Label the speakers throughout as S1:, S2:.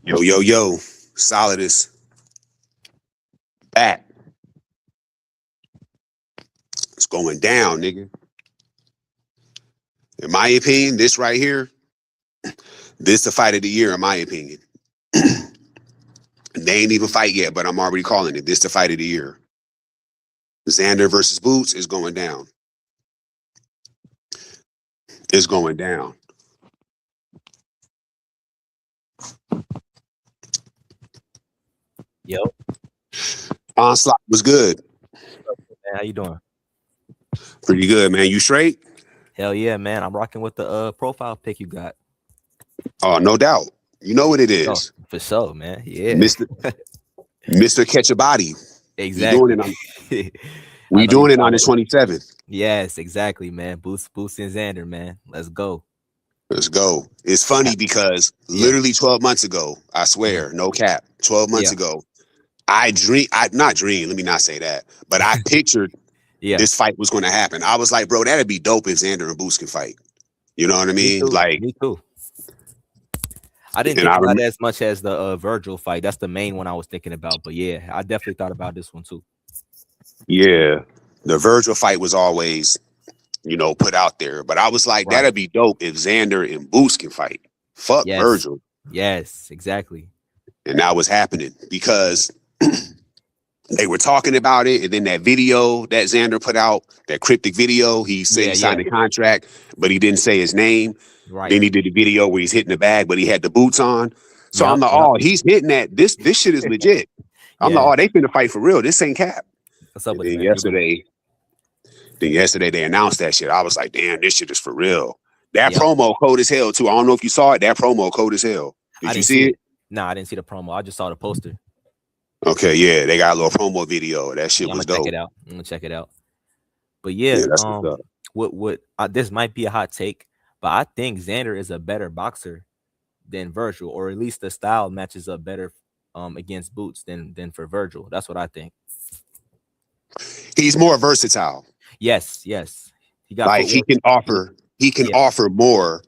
S1: Yo, yo, yo, Solidus back. It's going down, nigga. In my opinion, this right here, this the fight of the year, in my opinion. They ain't even fight yet, but I'm already calling it. This the fight of the year. Xander versus Boots is going down. It's going down.
S2: Yo,
S1: Onslaught was good.
S2: man, how you doing?
S1: Pretty good, man. You straight?
S2: Hell yeah, man. I'm rocking with the profile pic you got.
S1: Oh, no doubt. You know what it
S2: Oh,
S1: is.
S2: for sure, man. Yeah.
S1: Mr. Catch a Body.
S2: Exactly.
S1: We doing it on the 27th.
S2: Yes, exactly, man. Boost and Xander, man. Let's go.
S1: Let's go. It's funny because literally 12 months ago, I swear, no cap, 12 months ago, not dream, let me not say that, but I pictured this fight was going to happen. I was like, bro, that'd be dope if Xander and Boost can fight. You know what I mean?
S2: Me too. I didn't think about it as much as the Virgil fight. That's the main one I was thinking about. But yeah, I definitely thought about this one too.
S1: Yeah. The Virgil fight was always, put out there. But I was like, that'd be dope if Xander and Boost can fight. Fuck Virgil.
S2: Yes, exactly.
S1: And that was happening because they were talking about it. And then that video that Xander put out, that cryptic video, he said he signed a contract, but he didn't say his name.
S2: Right.
S1: Then he did the video where he's hitting the bag, but he had the boots on. So I'm like, he's hitting that. This shit is legit. I'm like, they finna fight for real. This ain't cap.
S2: What's up with
S1: then yesterday they announced that shit. I was like, damn, this shit is for real. That promo cold as hell too. I don't know if you saw it. That promo cold as hell. Did you see it?
S2: No, I didn't see the promo. I just saw the poster.
S1: Okay, yeah, they got a little promo video. That shit was dope.
S2: I'm gonna check it out. But yeah, this might be a hot take, but I think Xander is a better boxer than Virgil, or at least the style matches up better against Boots than for Virgil. That's what I think.
S1: He's more versatile.
S2: Yes.
S1: He can offer more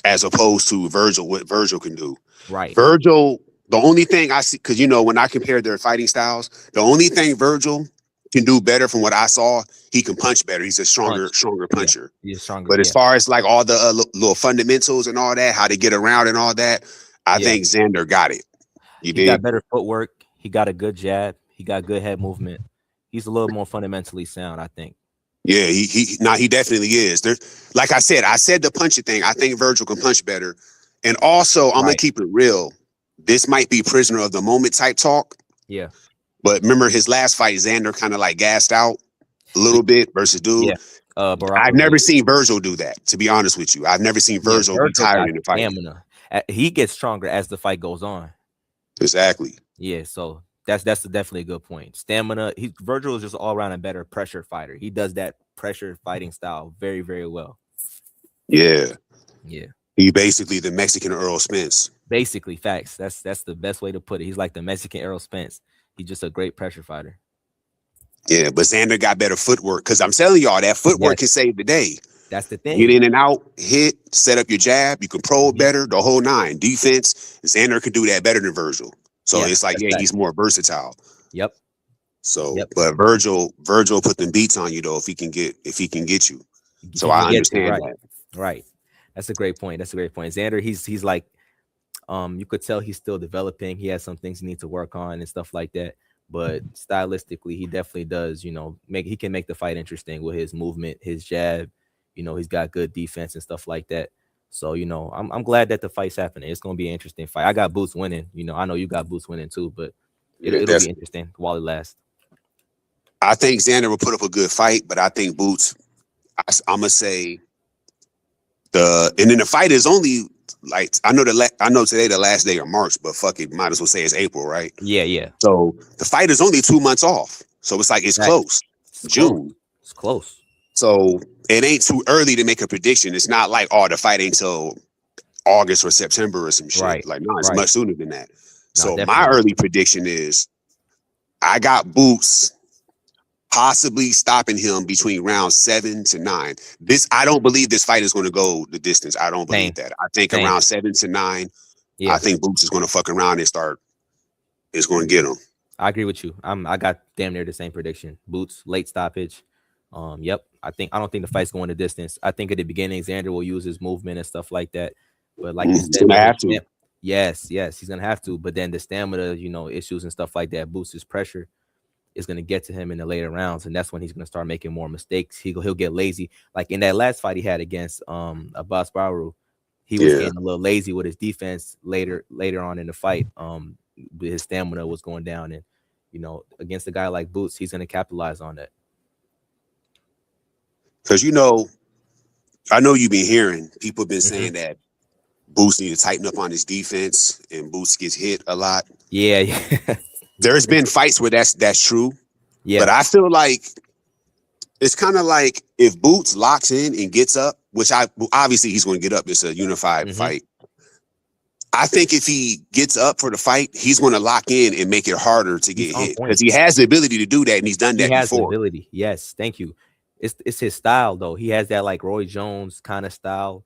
S1: as opposed to Virgil, what Virgil can do.
S2: Right.
S1: Virgil, the only thing I see, because when I compare their fighting styles, the only thing Virgil can do better from what I saw, he can punch better. He's a stronger puncher.
S2: Yeah, he's stronger.
S1: But as far as like all the little fundamentals and all that, how to get around and all that, I think Xander got it.
S2: He got better footwork. He got a good jab. He got good head movement. He's a little more fundamentally sound, I think.
S1: Yeah, he definitely is. Like I said the punching thing. I think Virgil can punch better. And also, I'm gonna keep it real. This might be prisoner of the moment type talk.
S2: Yeah.
S1: But remember his last fight, Xander kind of like gassed out a little bit versus dude.
S2: Yeah.
S1: I've never seen Virgil do that, to be honest with you. I've never seen Virgil be tired in the fight.
S2: He gets stronger as the fight goes on.
S1: Exactly.
S2: Yeah, so that's definitely a good point. Stamina. Virgil is just all around a better pressure fighter. He does that pressure fighting style very, very well.
S1: Yeah.
S2: Yeah.
S1: He basically the Mexican Earl Spence.
S2: Basically, facts. That's the best way to put it. He's like the Mexican Errol Spence. He's just a great pressure fighter.
S1: Yeah, but Xander got better footwork because I'm telling y'all that footwork can save the day.
S2: That's the thing.
S1: Get in and out, hit, set up your jab. You can probe better, the whole nine. Defense, Xander can do that better than Virgil. So it's like, he's more versatile.
S2: Yep.
S1: So, but Virgil put them beats on you though if he can get you. So I understand that.
S2: Right. That's a great point. Xander, he's like, you could tell he's still developing. He has some things he needs to work on and stuff like that. But stylistically, he definitely does, he can make the fight interesting with his movement, his jab. He's got good defense and stuff like that. So, I'm glad that the fight's happening. It's going to be an interesting fight. I got Boots winning. I know you got Boots winning too, but it'll be interesting while it lasts.
S1: I think Xander will put up a good fight, but I think Boots, I'm going to say and then the fight is only like, I know today the last day of March, but fuck it, might as well say it's April, right?
S2: Yeah.
S1: So the fight is only 2 months off. So it's like, it's close. June.
S2: It's close.
S1: So it ain't too early to make a prediction. It's not like, the fight ain't till August or September or some shit.
S2: Right.
S1: Like, no, it's much sooner than that. So
S2: definitely.
S1: My early prediction is I got Boots possibly stopping him between rounds 7 to 9. I don't believe this fight is going to go the distance. I don't believe that. I think around 7 to 9,
S2: Yeah,
S1: I think Boots is going to fuck around and start. It's going to get him.
S2: I agree with you. I got damn near the same prediction. Boots late stoppage. Yep. I don't think the fight's going the distance. I think at the beginning Xander will use his movement and stuff like that. But like you said,
S1: He's gonna have to.
S2: yes, he's gonna have to. But then the stamina, issues and stuff like that, boosts his pressure, is gonna get to him in the later rounds, and that's when he's gonna start making more mistakes. He'll get lazy. Like in that last fight he had against Abbas Baru, he was getting a little lazy with his defense later on in the fight. His stamina was going down, and against a guy like Boots, he's gonna capitalize on that.
S1: Because I know you've been hearing people have been saying that Boots need to tighten up on his defense, and Boots gets hit a lot.
S2: Yeah.
S1: There's been fights where that's true.
S2: Yeah.
S1: But I feel like it's kind of like if Boots locks in and gets up, which obviously he's going to get up. It's a unified fight. I think if he gets up for the fight, he's going to lock in and make it harder to get hit because he has the ability to do that, and he's done that before. He has the
S2: ability. Yes, thank you. It's his style though. He has that like Roy Jones kind of style,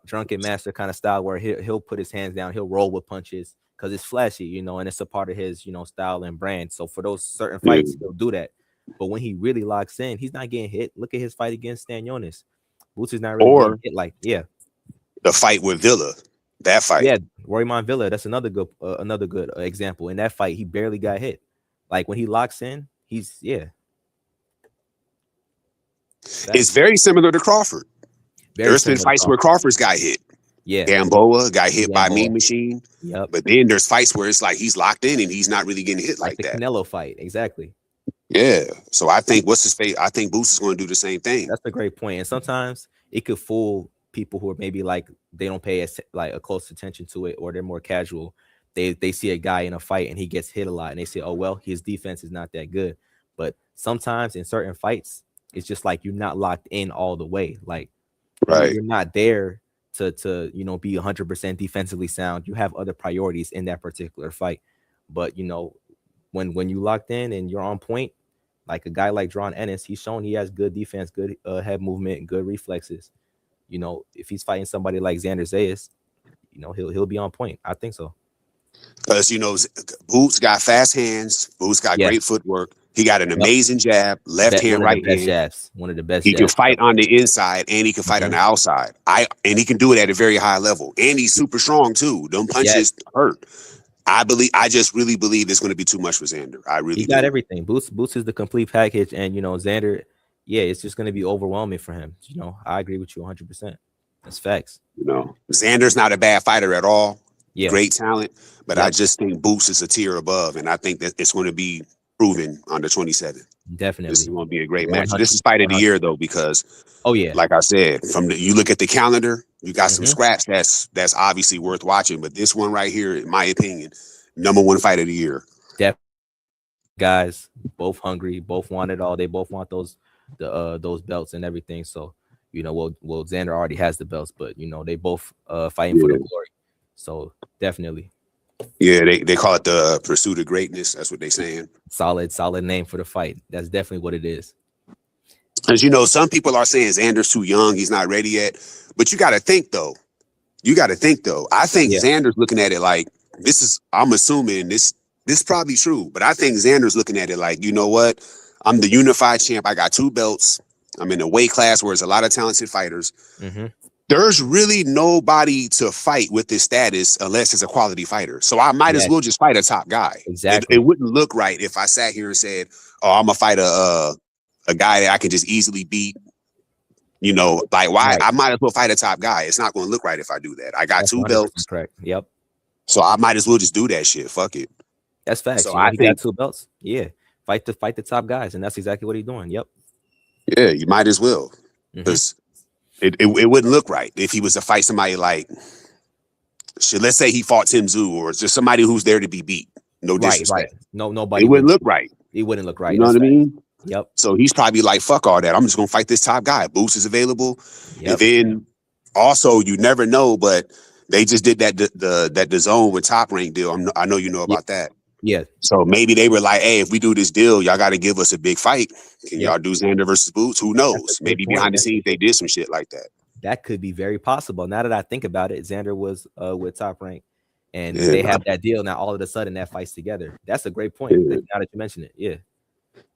S2: drunken master kind of style where he'll put his hands down, he'll roll with punches because it's flashy, and it's a part of his style and brand. So for those certain fights, he'll do that. But when he really locks in, he's not getting hit. Look at his fight against Stanionis. Boots is not really getting hit. The
S1: fight with Villa. That fight,
S2: Roymond Villa. That's another good example. In that fight, he barely got hit. Like when he locks in, he's
S1: It's very similar to Crawford. There's been fights where Crawford's got hit.
S2: Yeah,
S1: Gamboa got hit by Mean Machine. Yep. But then there's fights where it's like he's locked in and he's not really getting hit like that.
S2: The Canelo fight, exactly.
S1: Yeah. So I think I think Boots is going to do the same thing.
S2: That's a great point. And sometimes it could fool people who are maybe like they don't pay a close attention to it, or they're more casual. They see a guy in a fight and he gets hit a lot and they say, oh well, his defense is not that good. But sometimes in certain fights, it's just like you're not locked in all the way. Like you're not there to be 100% defensively sound. You have other priorities in that particular fight. But when you locked in and you're on point, like a guy like Dron Ennis, he's shown he has good defense, good head movement, and good reflexes. If he's fighting somebody like Xander Zayas, he'll be on point. I think so.
S1: Because Boots got fast hands. Boots got great footwork. He got an amazing jab, left hand, right hand.
S2: Jabs. One of the best.
S1: He can fight on the inside and he can fight on the outside. And he can do it at a very high level. And he's super strong too. Them punches hurt. I just really believe it's going to be too much for Xander. He
S2: got everything. Boots is the complete package, and Xander, it's just going to be overwhelming for him. I agree with you 100%. That's facts.
S1: Xander's not a bad fighter at all. Yeah, great talent, but I just think Boots is a tier above, and I think that it's going to be proven on the 27th.
S2: Definitely,
S1: this is going to be a great match. This is fight of the year though, because like I said, you look at the calendar, you got some scraps that's obviously worth watching, but this one right here, in my opinion, #1 fight of the year.
S2: Definitely, guys, both hungry, both want it all. They both want those belts and everything. So Xander already has the belts, but they both fighting for the glory. So definitely.
S1: Yeah, they call it the pursuit of greatness. That's what they're saying.
S2: Solid name for the fight. That's definitely what it is.
S1: As some people are saying Xander's too young. He's not ready yet. But you got to think, though. I think Xander's looking at it like this is, I'm assuming this is probably true. But I think Xander's looking at it like, you know what? I'm the unified champ. I got 2 belts. I'm in a weight class where there's a lot of talented fighters. There's really nobody to fight with this status unless it's a quality fighter. So I might as well just fight a top guy.
S2: Exactly.
S1: It wouldn't look right if I sat here and said, "Oh, I'm gonna fight a guy that I can just easily beat." Like why? Right. I might as well fight a top guy. It's not going to look right if I do that. I got That's 2 belts.
S2: Correct. Yep.
S1: So I might as well just do that shit. Fuck it.
S2: That's facts. So I think got 2 belts. Yeah. Fight the top guys, and that's exactly what he's doing. Yep.
S1: Yeah, you might as well. Because it wouldn't look right if he was to fight somebody like, let's say he fought Tim Tszyu or just somebody who's there to be beat. No disrespect.
S2: Right. Nobody.
S1: It wouldn't look right.
S2: It wouldn't look right.
S1: You know what I mean?
S2: Yep.
S1: So he's probably like, fuck all that. I'm just gonna fight this top guy. Boost is available. Yep. And then also you never know, but they just did that the zone with Top Rank deal. I know you know about that.
S2: Yeah.
S1: So maybe they were like, hey, if we do this deal, y'all got to give us a big fight. Can y'all do Xander versus Boots? Who knows? Maybe behind the scenes they did some shit like that.
S2: that could be very possible. Now that I think about it, Xander was with Top Rank, and they have that deal now. All of a sudden, that fights together. That's a great point. Now that you mention it, yeah.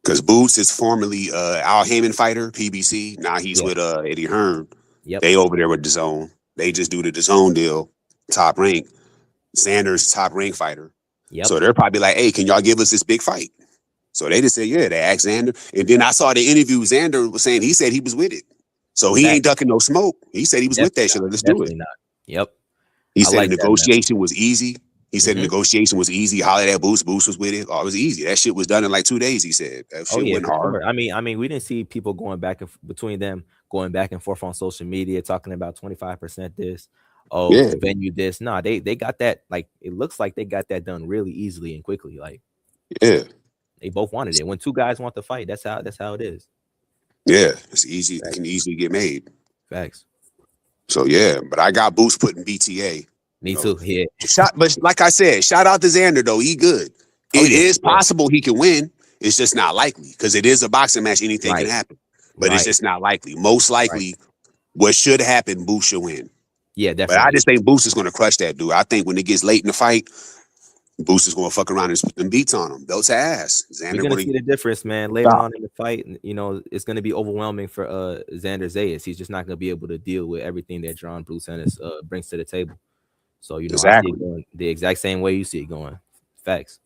S1: Because Boots is formerly Al Heyman fighter, PBC. Now he's with Eddie Hearn.
S2: Yep.
S1: They over there with DAZN. They just do the DAZN deal. Top Rank. Xander's Top Rank fighter. Yep. So they're probably like, hey, can y'all give us this big fight? So they just said, yeah. They asked Xander. And then I saw the interview. Xander was saying he said he was with it. So he ain't ducking no smoke. He said he was with that shit. Let's do it.
S2: Not. Yep.
S1: He said the negotiation was easy. He said the negotiation was easy. Hollered at Boots. Boots was with it. Oh, it was easy. That shit was done in like 2 days, he said. That shit went hard.
S2: Sure. I mean, we didn't see people going back between them, going back and forth on social media, talking about 25% this. Oh, venue this. No, they got that. Like, it looks like they got that done really easily and quickly. Like, they both wanted it. When two guys want to fight, that's how it is.
S1: Yeah, it's easy. Facts. It can easily get made.
S2: Facts.
S1: So yeah, but I got Boots putting BTA.
S2: Me too. Yeah.
S1: But like I said, shout out to Xander though. He good. It is possible he can win. It's just not likely because it is a boxing match. Anything can happen, but it's just not likely. Most likely, what should happen, Boots should win.
S2: Yeah, definitely.
S1: But I just think Boots is going to crush that dude. I think when it gets late in the fight, Boots is going to fuck around and put them beats on him. Belt to ass.
S2: Xander, you're going to see the difference, man. Later on in the fight, you know, it's going to be overwhelming for Xander Zayas. He's just not going to be able to deal with everything that John Bruce Ennis brings to the table. So, you know, I see it going the exact same way you see it going. Facts.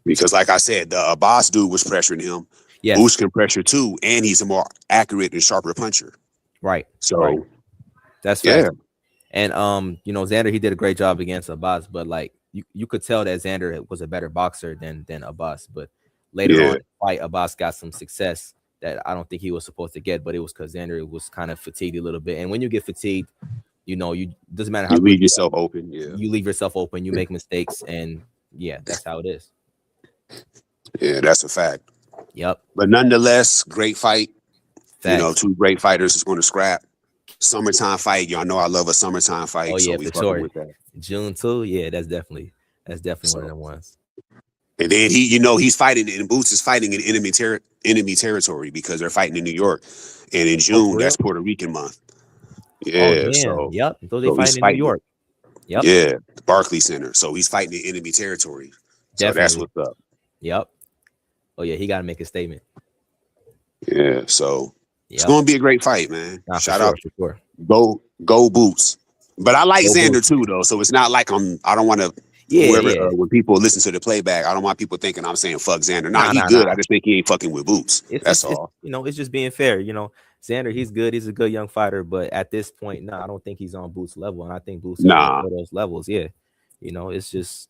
S1: Because like I said, the Abbas dude was pressuring him. Yes. Boots can pressure too, and he's a more accurate and sharper puncher.
S2: Right.
S1: So
S2: that's fair. And you know, Xander, he did a great job against Abbas, but like you could tell that Xander was a better boxer than Abbas. But later on in the fight, Abbas got some success that I don't think he was supposed to get, but it was because Xander was kind of fatigued a little bit. And when you get fatigued, you know, you doesn't matter how
S1: you leave yourself open. Yeah,
S2: you leave yourself open. You make mistakes, and that's how it is.
S1: Yeah, that's a fact.
S2: Yep.
S1: But nonetheless, great fight. Facts. You know, two great fighters is going to scrap. Summertime fight. Y'all know I love a summertime fight.
S2: Oh yeah,
S1: so we
S2: for sure.
S1: With that.
S2: June 2. Yeah, that's definitely one of them ones.
S1: And then he's fighting, and Boots is fighting in enemy territory because they're fighting in New York, and in June that's Puerto Rican month. Yeah. So
S2: yep. So they fighting in New York. Yep.
S1: Yeah, the Barclays Center. So he's fighting in enemy territory. So that's what's up.
S2: Yep. Oh yeah, he got to make a statement.
S1: Yeah. So it's going to be a great fight, man. Shout out.
S2: For sure.
S1: Go Boots. But I like Xander too, though. So it's not like I don't want to. When people listen to the playback, I don't want people thinking I'm saying fuck Xander. Nah, he's good. I just think he ain't fucking with Boots. That's all.
S2: You know, it's just being fair. You know, Xander, he's good. He's a good young fighter, but at this point, I don't think he's on Boots' level, and I think Boots is on those levels. Yeah, you know, it's just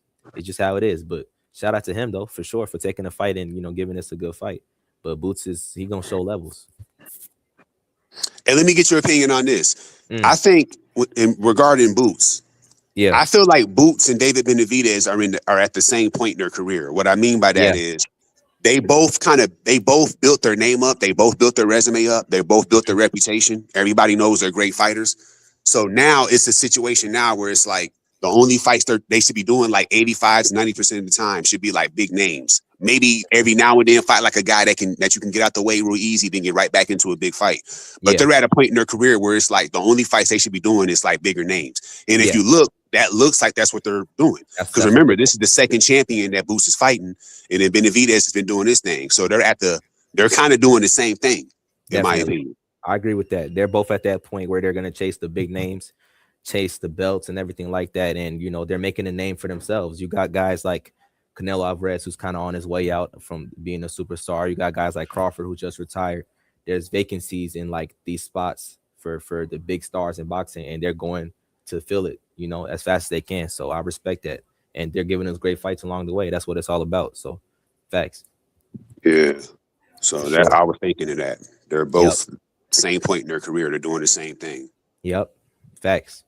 S2: how it is. But shout out to him though, for sure, for taking the fight and giving us a good fight. But Boots he gonna show levels.
S1: And let me get your opinion on this. I think regarding Boots.
S2: Yeah,
S1: I feel like Boots and David Benavidez are at the same point in their career. What I mean by that is they both built their name up. They both built their resume up. They both built their reputation. Everybody knows they're great fighters. So now it's a situation now where it's like the only fights they should be doing like 85 to 90% of the time should be like big names. Maybe every now and then fight like a guy that you can get out the way real easy, then get right back into a big fight. But they're at a point in their career where it's like the only fights they should be doing is like bigger names. And if you look, that looks like that's what they're doing. Because remember, this is the second champion that Boots is fighting, and then Benavidez has been doing this thing. So they're kind of doing the same thing, in my opinion.
S2: I agree with that. They're both at that point where they're going to chase the big names, chase the belts and everything like that. And, they're making a name for themselves. You got guys like Canelo Alvarez, who's kind of on his way out from being a superstar. You got guys like Crawford, who just retired. There's vacancies in like these spots for the big stars in boxing, and they're going to fill it, as fast as they can. So I respect that. And they're giving us great fights along the way. That's what it's all about. So facts.
S1: Yeah. So I was thinking of that. They're both same point in their career. They're doing the same thing.
S2: Yep. Facts.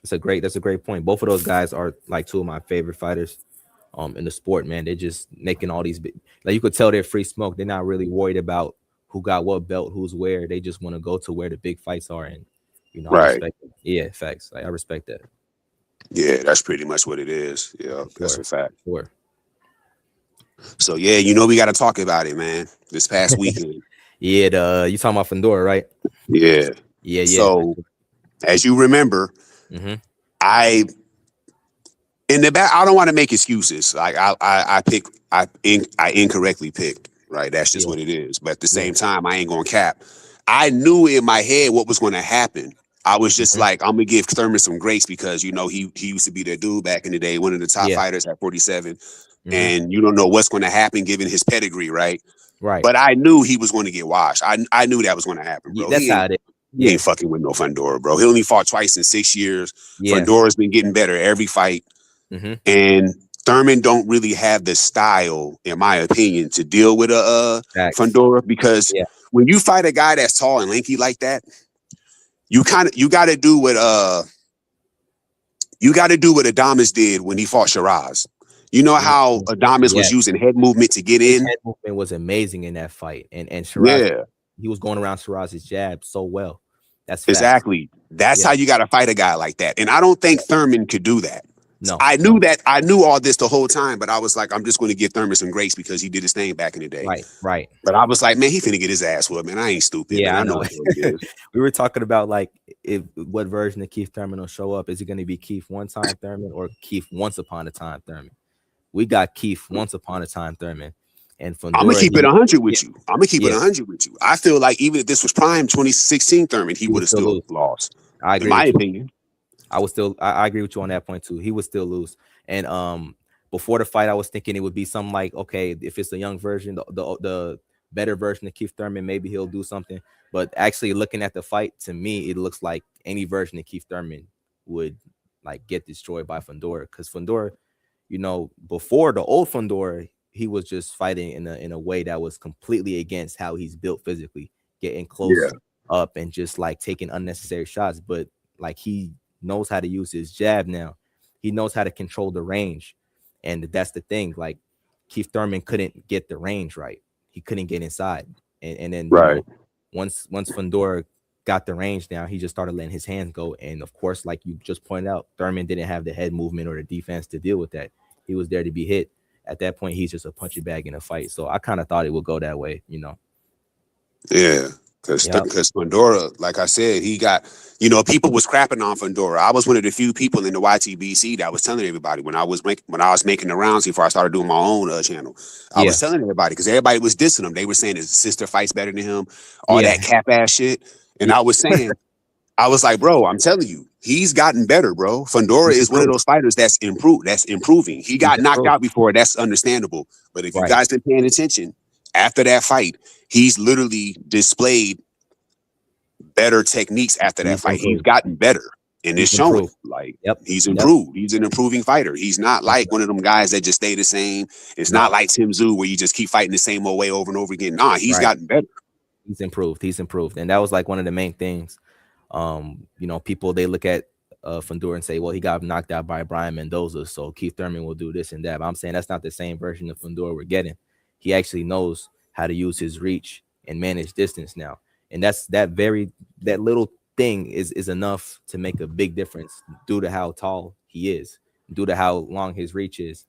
S2: That's a great point. Both of those guys are like two of my favorite fighters in the sport, man. They're just making all these big, like you could tell they're free smoke. They're not really worried about who got what belt, who's where. They just want to go to where the big fights are. And I respect it. Yeah, facts. Like, I respect that.
S1: Yeah, that's pretty much what it is. Yeah, that's a fact.
S2: Sure.
S1: So yeah, we got to talk about it, man. This past weekend.
S2: Yeah, you talking about Fundora, right?
S1: Yeah.
S2: Yeah.
S1: So as you remember,
S2: Mm-hmm.
S1: I in the back, I don't want to make excuses. Like I incorrectly picked. Right, that's just
S2: Yeah.
S1: what it is. But at the
S2: Yeah.
S1: same time, I ain't gonna cap. I knew in my head what was going to happen. I was just
S2: Mm-hmm.
S1: like, I'm gonna give Thurman some grace because he used to be that dude back in the day, one of the top
S2: Yeah.
S1: fighters at 47,
S2: Mm-hmm.
S1: and you don't know what's going to happen given his pedigree, right?
S2: Right.
S1: But I knew he was going to get washed. I knew that was going to happen,
S2: Yeah,
S1: bro.
S2: that's how it is.
S1: He
S2: Yeah.
S1: ain't fucking with no Fundora, bro. He only fought twice in 6 years.
S2: Yeah.
S1: Fundora's been getting better every fight.
S2: Mm-hmm.
S1: And Thurman don't really have the style, in my opinion, to deal with a
S2: Facts.
S1: Fundora because
S2: Yeah.
S1: when you fight a guy that's tall and lanky like that, you got to do what Adamas did when he fought Shiraz. You know how
S2: Mhm.
S1: Adamas
S2: Yeah.
S1: was using head movement to get
S2: His
S1: in?
S2: head movement was amazing in that fight, and Shiraz,
S1: Yeah,
S2: he was going around Shiraz's jab so well. That's facts.
S1: exactly. That's
S2: Yeah.
S1: how you got to fight a guy like that. And I don't think Thurman could do that.
S2: No.
S1: I knew
S2: No.
S1: that. I knew all this the whole time, but I was like, I'm just going to give Thurman some grace because he did his thing back in the day.
S2: Right. Right.
S1: But I was like, man, he finna get his ass whooped, man. I ain't stupid, man.
S2: Yeah, I
S1: I know
S2: know.
S1: what it is.
S2: We were talking about like if what version of Keith Thurman will show up. Is it going to be Keith One Time Thurman or Keith Once Upon a Time Thurman? We got Keith Once Upon a Time Thurman, and
S1: I'm gonna
S2: Fundora.
S1: keep it 100
S2: Yeah,
S1: with you. I'm gonna keep it
S2: yeah,
S1: 100 with you. I feel like even if this was prime 2016 Thurman, he
S2: he
S1: would
S2: would
S1: have
S2: still
S1: still
S2: lose.
S1: lost,
S2: I
S1: in
S2: agree
S1: my
S2: with you.
S1: opinion.
S2: I agree with you on that point too. He would still lose. And before the fight, I was thinking it would be something like, okay, if it's a young version, the better version of Keith Thurman, maybe he'll do something. But actually looking at the fight, to me, it looks like any version of Keith Thurman would like get destroyed by Fundora. Because Fundora, before the old Fundora, he was just fighting in a way that was completely against how he's built physically, getting
S1: Yeah,
S2: close up and just like taking unnecessary shots. But like he knows how to use his jab now. He knows how to control the range. And that's the thing. Like Keith Thurman couldn't get the range right. He couldn't get inside. And then,
S1: right.
S2: once Fundora got the range down, he just started letting his hands go. And of course, like you just pointed out, Thurman didn't have the head movement or the defense to deal with that. He was there to be hit. At that point, he's just a punching bag in a fight. So I kind of thought it would go that way.
S1: Yeah,
S2: Yep.
S1: because Fundora, like I said, he got, people was crapping on Fundora. I was one of the few people in the YTBC that was telling everybody when I was making the rounds before I started doing my own channel. I
S2: Yeah.
S1: was telling everybody because everybody was dissing him. They were saying his sister fights better than him, all
S2: Yeah.
S1: that cap ass shit. And
S2: Yeah.
S1: I was like, bro, I'm telling you, he's gotten better, bro. Fundora
S2: He's
S1: is one of
S2: improved.
S1: those fighters that's improved. That's improving. He
S2: He's
S1: got knocked
S2: improved.
S1: out before. That's understandable. But if you
S2: Right.
S1: guys been paying attention, after that fight, he's literally displayed better techniques after that
S2: He's
S1: fight. He's
S2: improved.
S1: gotten better. And it's
S2: He's
S1: showing.
S2: improved.
S1: Like
S2: Yep.
S1: he's
S2: Yep.
S1: improved. He's an improving fighter. He's not like one of them guys that just stay the same. It's
S2: No.
S1: not like Tim Tszyu where you just keep fighting the same old way over and over again. Nah, he's
S2: Right.
S1: gotten better.
S2: He's improved. He's improved. And that was like one of the main things. People, they look at Fundora and say, well, he got knocked out by Brian Mendoza, so Keith Thurman will do this and that. But I'm saying that's not the same version of Fundora we're getting. He actually knows how to use his reach and manage distance now. And that little thing is enough to make a big difference due to how tall he is, due to how long his reach is.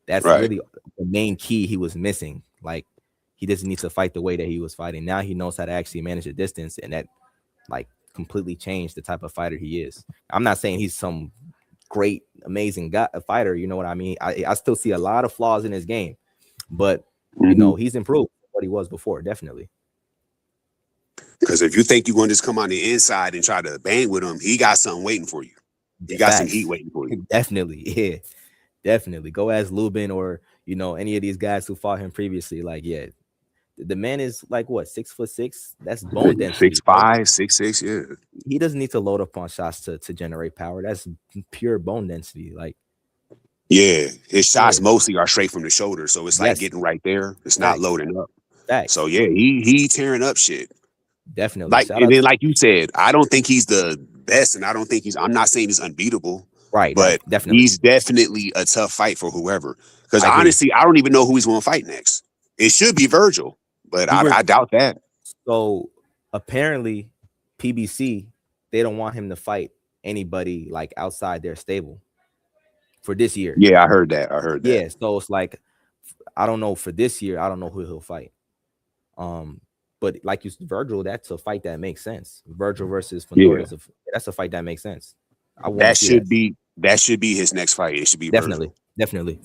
S2: That's
S1: Right.
S2: really the main key he was missing. Like he doesn't need to fight the way that he was fighting. Now he knows how to actually manage the distance, and that like completely changed the type of fighter he is. I'm not saying he's some great, amazing guy, a fighter. You know what I mean? I still see a lot of flaws in his game, but he's improved from what he was before, definitely.
S1: Because if you think you're going to just come on the inside and try to bang with him, he got something waiting for you. He got some heat
S2: Facts.
S1: waiting for you.
S2: Definitely, yeah, definitely. Go ask Lubin or any of these guys who fought him previously. Like, yeah, the man is like what 6'6". That's bone density, bro.
S1: 6'5", 6'6", yeah.
S2: He doesn't need to load up on shots to generate power. That's pure bone density. Like,
S1: Yeah, his shots
S2: yeah,
S1: mostly are straight from the shoulder, so it's like
S2: yes,
S1: getting right there. It's not
S2: facts,
S1: loading up. So
S2: facts,
S1: yeah, he tearing up shit.
S2: definitely.
S1: Like
S2: Shout
S1: and
S2: out
S1: then
S2: to
S1: like you said, I don't think he's the best, and I don't think I'm not saying he's unbeatable,
S2: right,
S1: but
S2: definitely.
S1: he's definitely a tough fight for whoever. Because
S2: I agree.
S1: honestly, I don't even know who he's going to fight next. It should be Virgil, but
S2: We were
S1: I doubt that.
S2: so apparently PBC, they don't want him to fight anybody like outside their stable for this year.
S1: Yeah, I heard that. I heard that.
S2: Yeah, so it's like I don't know for this year. I don't know who he'll fight. But like you, Virgil, that's a fight that makes sense. Virgil versus
S1: Yeah,
S2: Fundora that's a fight that makes sense. I want to
S1: that
S2: see that.
S1: should be his next fight. It should be
S2: Definitely,
S1: Virgil.
S2: definitely,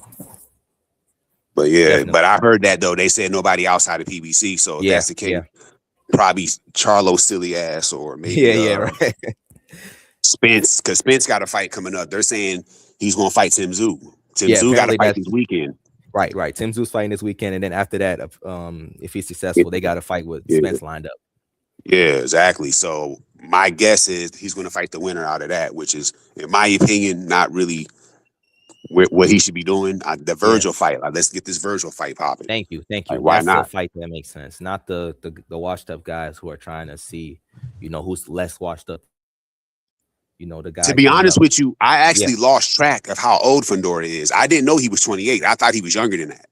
S1: But yeah,
S2: definitely.
S1: but I heard that though. They said nobody outside of PBC. So if
S2: Yeah,
S1: that's the case,
S2: yeah,
S1: probably Charlo silly ass or
S2: yeah,
S1: maybe
S2: yeah. Right.
S1: Spence, because Spence got a fight coming up. They're saying he's gonna fight Tim Tszyu. Tim
S2: Yeah,
S1: Tszyu got a
S2: apparently
S1: fight
S2: that's
S1: this weekend.
S2: right. Right. Tim Tszyu's fighting this weekend, and then after that, if he's
S1: Yeah,
S2: successful, they got a fight with
S1: yeah,
S2: Spence lined up.
S1: yeah, exactly. So my guess is he's gonna fight the winner out of that, which is, in my opinion, not really what he should be doing. The
S2: Yeah.
S1: Virgil fight. Like, let's get this Virgil fight popping.
S2: Thank you, thank
S1: Like,
S2: you.
S1: why
S2: That's the
S1: not?
S2: fight that makes sense, not the washed up guys who are trying to see, who's less washed up. The
S1: To
S2: guy
S1: be
S2: coming
S1: honest
S2: up.
S1: with you, I
S2: Yeah.
S1: actually lost track of how old Fundora is. I didn't know he was 28. I thought he was younger than that.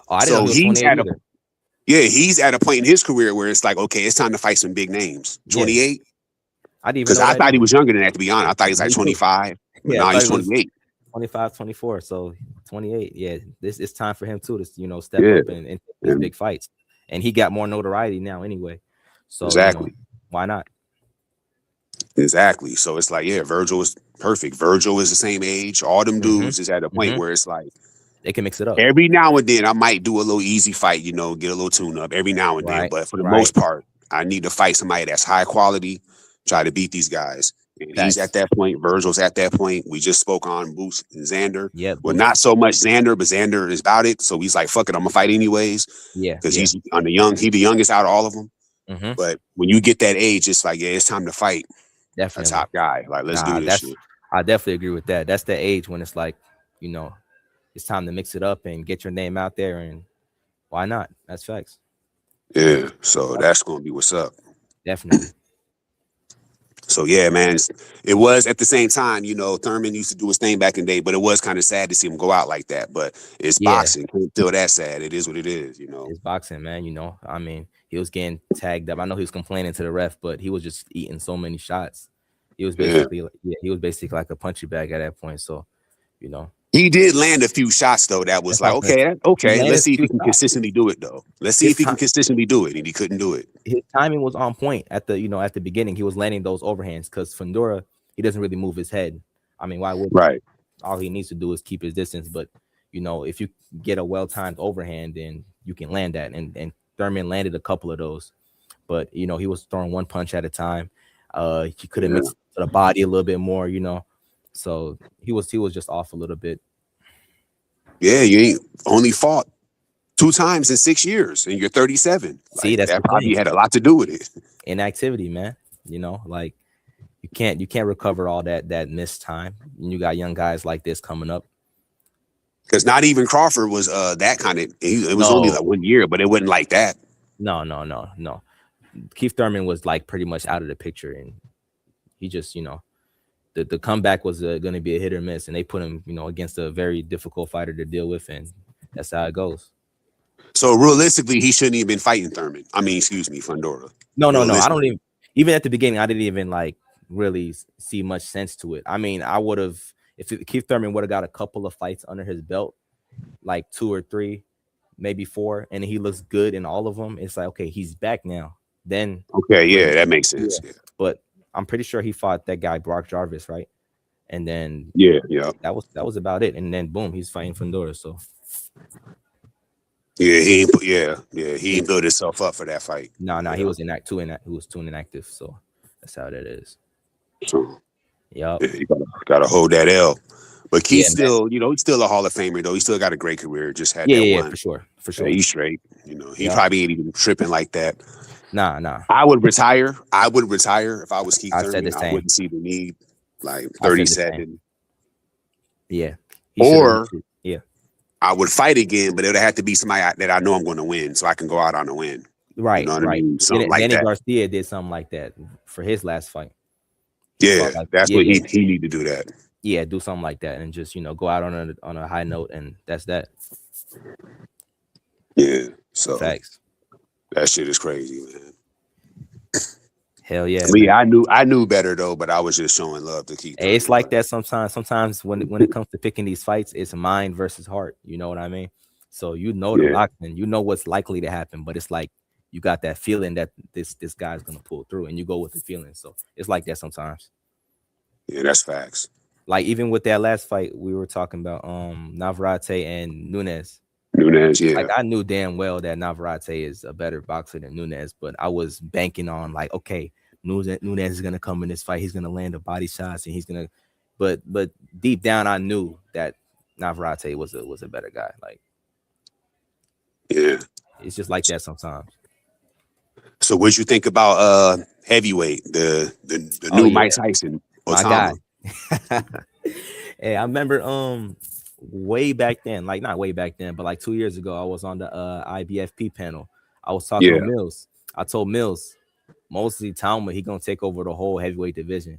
S2: Oh, I didn't know
S1: So
S2: he was 28 either.
S1: he's at a point in his career where it's like, okay, it's time to fight some big names.
S2: Yeah.
S1: 28?
S2: I didn't even
S1: Because
S2: know
S1: I
S2: that
S1: thought he
S2: either.
S1: was younger than that, to be honest. I thought he was like
S2: Me too.
S1: 25, but
S2: Yeah, I
S1: now
S2: thought
S1: he's
S2: he was
S1: 28.
S2: 25, 24. So 28. Yeah, this it's time for him too to step
S1: Yeah,
S2: up and take these big fights. And he got more notoriety now anyway. So
S1: exactly.
S2: why not?
S1: Exactly. So it's like, yeah, Virgil is perfect. Virgil is the same age. All them dudes is at a point where it's like,
S2: They can mix it up.
S1: every now and then I might do a little easy fight, get a little tune up every now and then.
S2: Right.
S1: But for the
S2: Right.
S1: most part, I need to fight somebody that's high quality, try to beat these guys. And he's at that point. Virgil's at that point. We just spoke on Boots and Xander.
S2: Yeah.
S1: Well, not so much Xander, but Xander is about it. So he's like, fuck it, I'm gonna fight anyways.
S2: Yeah.
S1: Because he's on the youngest out of all of them.
S2: Mm-hmm.
S1: But when you get that age, it's like, yeah, it's time to fight
S2: Definitely
S1: a top guy. Like, let's do this shit.
S2: I definitely agree with that. That's the age when it's like, it's time to mix it up and get your name out there, and why not? That's facts.
S1: Yeah. So that's gonna be what's up.
S2: Definitely.
S1: So yeah, man, it was at the same time, Thurman used to do his thing back in the day, but it was kind of sad to see him go out like that. But it's boxing. Can't feel that sad. It is what it is,
S2: It's boxing, man. I mean, he was getting tagged up. I know he was complaining to the ref, but he was just eating so many shots. He was basically like a punching bag at that point. So,
S1: he did land a few shots though. That was like, okay. Let's see if he can consistently do it though. Let's see if he can consistently do it, and he couldn't do it.
S2: His timing was on point at the beginning. He was landing those overhands because Fundora, he doesn't really move his head. I mean, why would he?
S1: Right?
S2: All he needs to do is keep his distance. But if you get a well-timed overhand, then you can land that. And Thurman landed a couple of those, but he was throwing one punch at a time. He could have mixed the body a little bit more, So he was just off a little bit.
S1: Yeah, you ain't only fought 2 times in 6 years, and you're 37.
S2: See, that
S1: probably had a lot to do with it.
S2: Inactivity, man. Like you can't recover all that missed time. And you got young guys like this coming up.
S1: Because not even Crawford was that kind of. It was only like 1 year, but it wasn't like that.
S2: No. Keith Thurman was like pretty much out of the picture, and he just the comeback was going to be a hit or miss, and they put him against a very difficult fighter to deal with, and that's how it goes.
S1: So realistically, he shouldn't even been fighting Thurman. I mean, excuse me, Fundora.
S2: No. I don't even at the beginning. I didn't even like really see much sense to it. I mean, I would have if Keith Thurman would have got a couple of fights under his belt, like 2 or 3, maybe 4, and he looks good in all of them. It's like, okay, he's back now. Then
S1: that makes sense. Yeah.
S2: But I'm pretty sure he fought that guy Brock Jarvis, right? And then that was about it. And then boom, he's fighting Fundora. So
S1: he ain't built himself up for that fight.
S2: No, he was too inactive. So that's how that is.
S1: So
S2: you
S1: gotta hold that L. But Keith still, he's still a Hall of Famer though. He still got a great career. Just had that one.
S2: For sure.
S1: He's straight. He probably ain't even tripping like that.
S2: Nah.
S1: I would retire if I was Keith Thurman.
S2: I
S1: wouldn't see the need. Like 37.
S2: Yeah.
S1: Or I would fight again, but it would have to be somebody that I know I'm going to win, so I can go out on a win.
S2: Right.
S1: You know what I mean? Something like
S2: Danny
S1: that.
S2: Garcia did something like that for his last fight.
S1: Yeah, that's what he need to do that.
S2: Yeah, do something like that and just go out on a high note, and that's that.
S1: Yeah. So
S2: facts.
S1: That shit is crazy, man.
S2: Hell yeah.
S1: I knew better though, but I was just showing love to Keith.
S2: It's like that sometimes. Sometimes when it comes to picking these fights, it's mind versus heart. You know what I mean? So the boxing, what's likely to happen, but it's like you got that feeling that this guy's gonna pull through, and you go with the feeling. So it's like that sometimes.
S1: Yeah, that's facts.
S2: Like even with that last fight, we were talking about Navarrete and Nunes.
S1: Nunes,
S2: Like
S1: yeah.
S2: I knew damn well that Navarrete is a better boxer than Nunes, but I was banking on like, okay, Nunes is gonna come in this fight, he's gonna land the body shots, and he's gonna. But deep down, I knew that Navarrete was a better guy. Like,
S1: Yeah.
S2: it's just like that sometimes.
S1: So what'd you think about heavyweight, the
S2: Oh
S1: new
S2: yeah,
S1: Mike Tyson,
S2: my guy.
S1: Otama?
S2: Hey, I remember way back then, like not way back then, but like 2 years ago, I was on the IBFP panel. I was talking
S1: Yeah.
S2: to Mills. I told Mills, mostly Talma, he gonna take over the whole heavyweight division.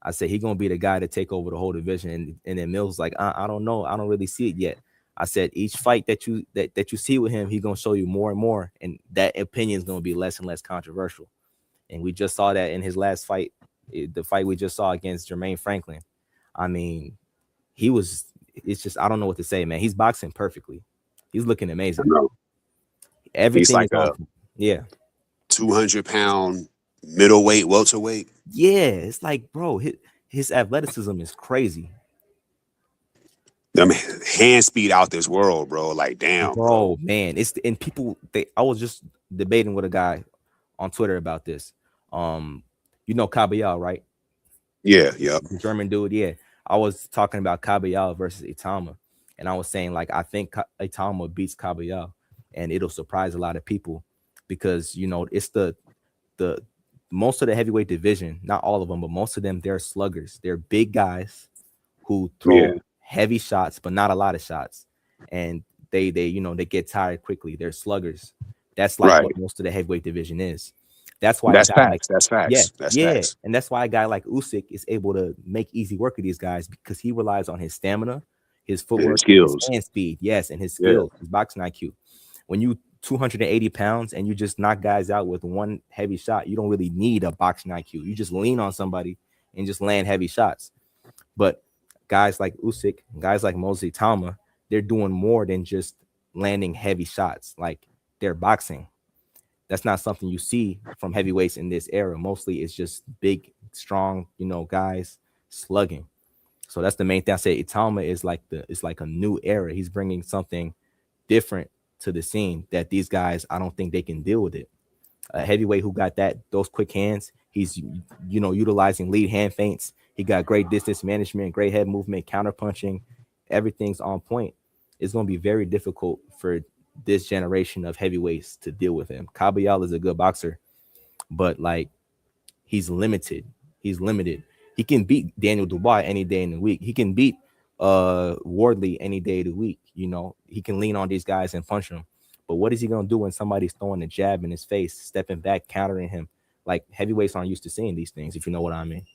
S2: I said he gonna be the guy to take over the whole division, and then Mills was like, I don't know, I don't really see it yet. I said each fight that you see with him, he gonna show you more and more, and that opinion is gonna be less and less controversial. And we just saw that in his last fight, the fight we just saw against Jermaine Franklin. I mean, he was. It's just I don't know what to say, man. He's boxing perfectly. He's looking
S1: I
S2: amazing.
S1: know. He's
S2: Everything
S1: like
S2: is on.
S1: a
S2: Yeah,
S1: 200-pound middleweight, welterweight.
S2: yeah. It's like, bro, his athleticism is crazy,
S1: I mean, hand speed out this world, bro. Like, damn, bro.
S2: bro. Man, it's and people. I was just debating with a guy on Twitter about this. You know Caballal, right?
S1: Yeah, yep.
S2: The German dude. Yeah, I was talking about Caballal versus Itama, and I was saying like I think Itama beats Caballal, and it'll surprise a lot of people because it's the most of the heavyweight division, not all of them, but most of them, they're sluggers. They're big guys who
S1: Yeah,
S2: throw heavy shots, but not a lot of shots, and they get tired quickly. They're sluggers. That's like
S1: right.
S2: what most of the heavyweight division is. That's why a
S1: That's
S2: guy like
S1: facts. That's
S2: yeah,
S1: facts. That's
S2: yeah,
S1: facts.
S2: and that's why a guy like Usyk is able to make easy work of these guys because he relies on his stamina, his
S1: And
S2: footwork, his
S1: skills.
S2: hand speed, yes, and his
S1: Yeah.
S2: skills, his boxing IQ. When you 280 pounds and you just knock guys out with one heavy shot, you don't really need a boxing IQ. You just lean on somebody and just land heavy shots. But guys like Usyk, guys like Mosley Talma, they're doing more than just landing heavy shots. Like they're boxing. That's not something you see from heavyweights in this era. Mostly it's just big, strong, guys slugging. So that's the main thing. I say Itama is like it's like a new era. He's bringing something different to the scene that these guys, I don't think they can deal with it. A heavyweight who got those quick hands, he's utilizing lead hand feints. He got great distance management, great head movement, counter punching. Everything's on point. It's going to be very difficult for this generation of heavyweights to deal with him. Caballal is a good boxer, but like he's limited. He's limited. He can beat Daniel Dubois any day in the week. He can beat Wardley any day of the week. He can lean on these guys and punch them. But what is he gonna do when somebody's throwing a jab in his face, stepping back, countering him? Like heavyweights aren't used to seeing these things, if you know what I mean.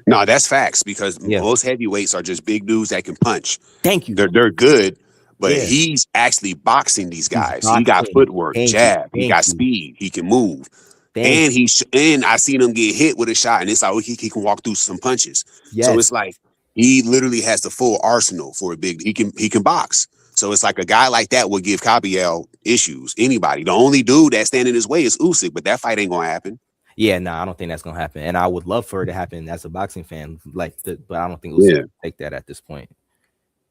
S1: No, that's facts because
S2: Yeah.
S1: most heavyweights are just big dudes that can punch.
S2: Thank you.
S1: They're good, but
S2: Yeah.
S1: he's actually boxing these guys. He got
S2: boxing.
S1: footwork,
S2: Thank you.
S1: jab. He
S2: Thank
S1: got
S2: you.
S1: speed. He can move.
S2: Thank
S1: And I seen him get hit with a shot, and it's like he can walk through some punches.
S2: Yes.
S1: So it's like he literally has the full arsenal for a big. He can box. So it's like a guy like that would give Caballal issues. Anybody. The only dude that stand in his way is Usyk, but that fight ain't gonna happen.
S2: Yeah, no, I don't think that's gonna happen, and I would love for it to happen as a boxing fan, but I don't think Usyk will take that at this point.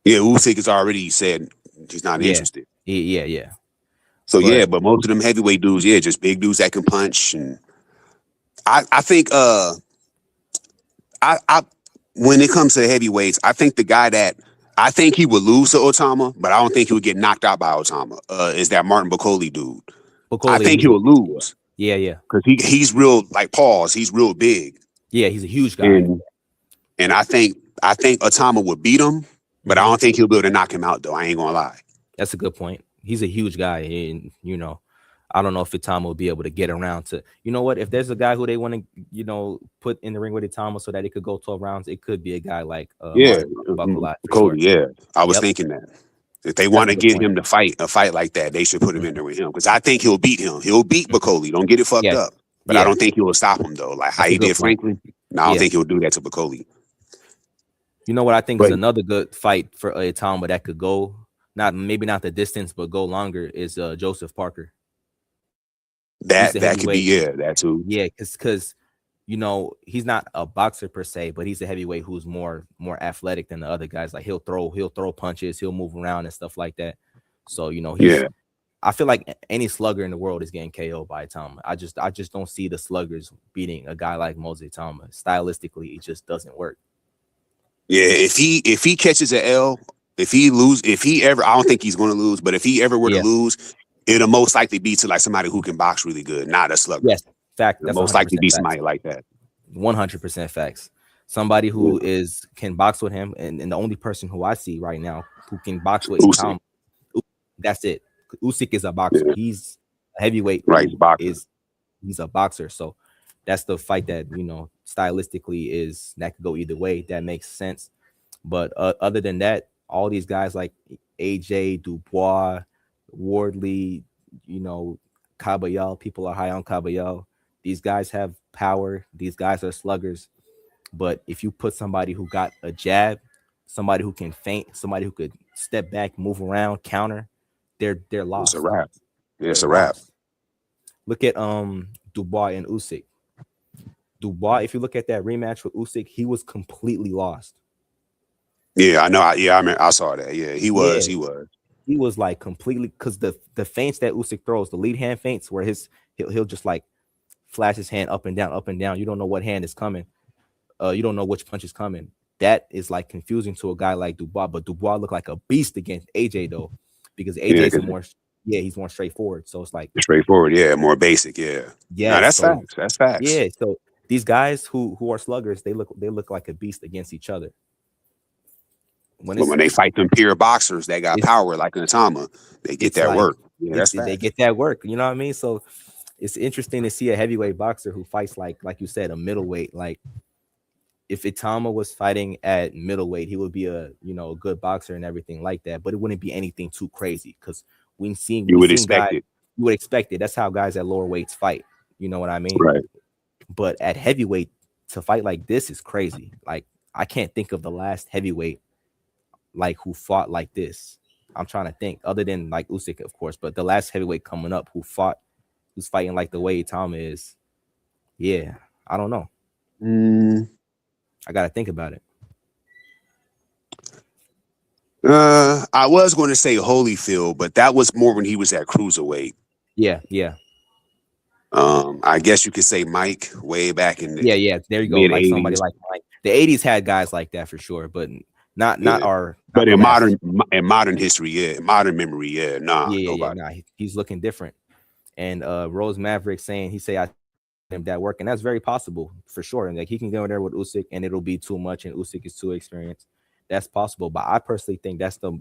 S1: Yeah, Usyk has already said he's not interested.
S2: Yeah.
S1: So but most of them heavyweight dudes, just big dudes that can punch. And I think I when it comes to heavyweights, I think the guy that I think he would lose to Otama, but I don't think he would get knocked out by Otama. Is that Martin Bacoli dude? I think he will lose.
S2: Yeah.
S1: Because he's real, like pause. He's real big.
S2: Yeah, he's a huge guy.
S1: And I think Otama would beat him, but I don't think he'll be able to knock him out though. I ain't gonna lie.
S2: That's a good point. He's a huge guy, and I don't know if Itama will be able to get around to. You know what? If there's a guy who they want to, put in the ring with Itama so that it could go 12 rounds, it could be a guy like
S1: Cody. Yeah, I was thinking that if they want to get him to fight a fight like that, they should put him in there with him because I think he'll beat him. He'll beat Bacoli. Don't get it fucked up. But I don't think he will stop him though. Like how he did Franklin. No, I don't think he'll do that to Bacoli.
S2: You know what I think is another good fight for Itama that could go maybe not the distance, but go longer is Joseph Parker. He's a
S1: That could be,
S2: heavyweight.
S1: yeah, that too.
S2: Yeah, because you know, he's not a boxer per se, but he's a heavyweight who's more athletic than the other guys. Like he'll throw punches, he'll move around and stuff like that. So, you know,
S1: Yeah.
S2: I feel like any slugger in the world is getting KO'd by Tama. I just don't see the sluggers beating a guy like Mose Tama. Stylistically, it just doesn't work.
S1: Yeah, if he catches an L, if he ever, I don't think he's going to lose, but if he ever were to lose, it'll most likely be to like somebody who can box really good, not a slugger.
S2: Yes, fact.
S1: It'll
S2: That's
S1: most likely be somebody like that.
S2: 100% facts. Somebody who can box with him, and the only person who I see right now who can box with Tama, that's it. Usyk is a boxer. Yeah. He's a heavyweight.
S1: Right,
S2: he's a boxer. So that's the fight that, you know, stylistically that could go either way. That makes sense. But other than that, all these guys like AJ, Dubois, Wardley, you know, Caballal, people are high on Caballal. These guys have power. These guys are sluggers. But if you put somebody who got a jab, somebody who can feint, somebody who could step back, move around, counter, they're lost.
S1: It's a wrap. It's a wrap.
S2: Look at Dubois and Usyk. Dubois, if you look at that rematch with Usyk, he was completely lost.
S1: Yeah, I know. I saw that. Yeah, he was.
S2: He was like completely, because the feints that Usyk throws, the lead hand feints, where he'll just like flash his hand up and down, up and down. You don't know what hand is coming. You don't know which punch is coming. That is like confusing to a guy like Dubois. But Dubois looked like a beast against AJ though, because AJ's he's more straightforward. So it's like
S1: straightforward, more basic, yeah. No, that's facts. That's facts.
S2: Yeah. So these guys who are sluggers, they look like a beast against each other.
S1: When they fight them pure boxers, they got power like Tama. They get that work. Yeah,
S2: they get that work. You know what I mean? So it's interesting to see a heavyweight boxer who fights like you said, a middleweight. Like if Itama was fighting at middleweight, he would be a good boxer and everything like that. But it wouldn't be anything too crazy because you would expect it. That's how guys at lower weights fight. You know what I mean?
S1: Right.
S2: But at heavyweight, to fight like this is crazy. Like I can't think of the last heavyweight like who fought like this. I'm trying to think, other than like Usyk, of course, but the last heavyweight coming up who's fighting like the way Tama is. Yeah, I don't know. I gotta think about it.
S1: I was going to say Holyfield, but that was more when he was at cruiserweight.
S2: Yeah.
S1: I guess you could say Mike way back in the
S2: there you go. Like somebody like Mike. The 80s had guys like that for sure, but not our.
S1: But in modern history, modern memory,
S2: he's looking different. And Rose Maverick saying I him that work, and that's very possible for sure. And like he can go in there with Usyk, and it'll be too much, and Usyk is too experienced. That's possible, but I personally think that's the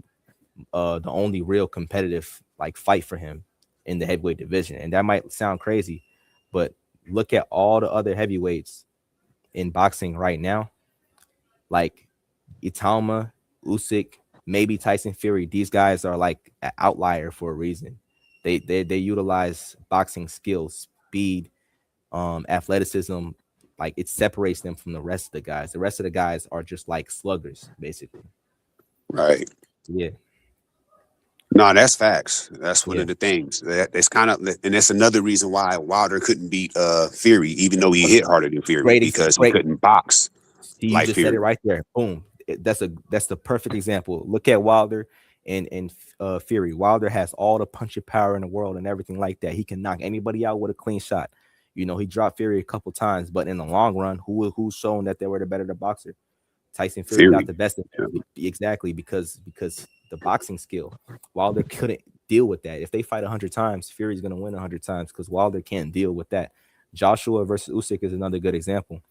S2: only real competitive like fight for him in the heavyweight division. And that might sound crazy, but look at all the other heavyweights in boxing right now, like Itama, Usyk, maybe Tyson Fury. These guys are like an outlier for a reason. They utilize boxing skills, speed, athleticism. Like it separates them from the rest of the guys. The rest of the guys are just like sluggers, basically.
S1: Right.
S2: Yeah.
S1: No, that's facts. That's one of the things. That's kind of, and that's another reason why Wilder couldn't beat Fury, even though he hit harder than Fury, because he couldn't box.
S2: You just said it right there. Boom. That's the perfect example. Look at Wilder and Fury. Wilder has all the punching power in the world and everything like that. He can knock anybody out with a clean shot. You know, he dropped Fury a couple times, but in the long run, who's shown that they were the better boxer? Tyson Fury got the best of him. Exactly, because the boxing skill. Wilder couldn't deal with that. If they fight 100 times, Fury's going to win 100 times because Wilder can't deal with that. Joshua versus Usyk is another good example.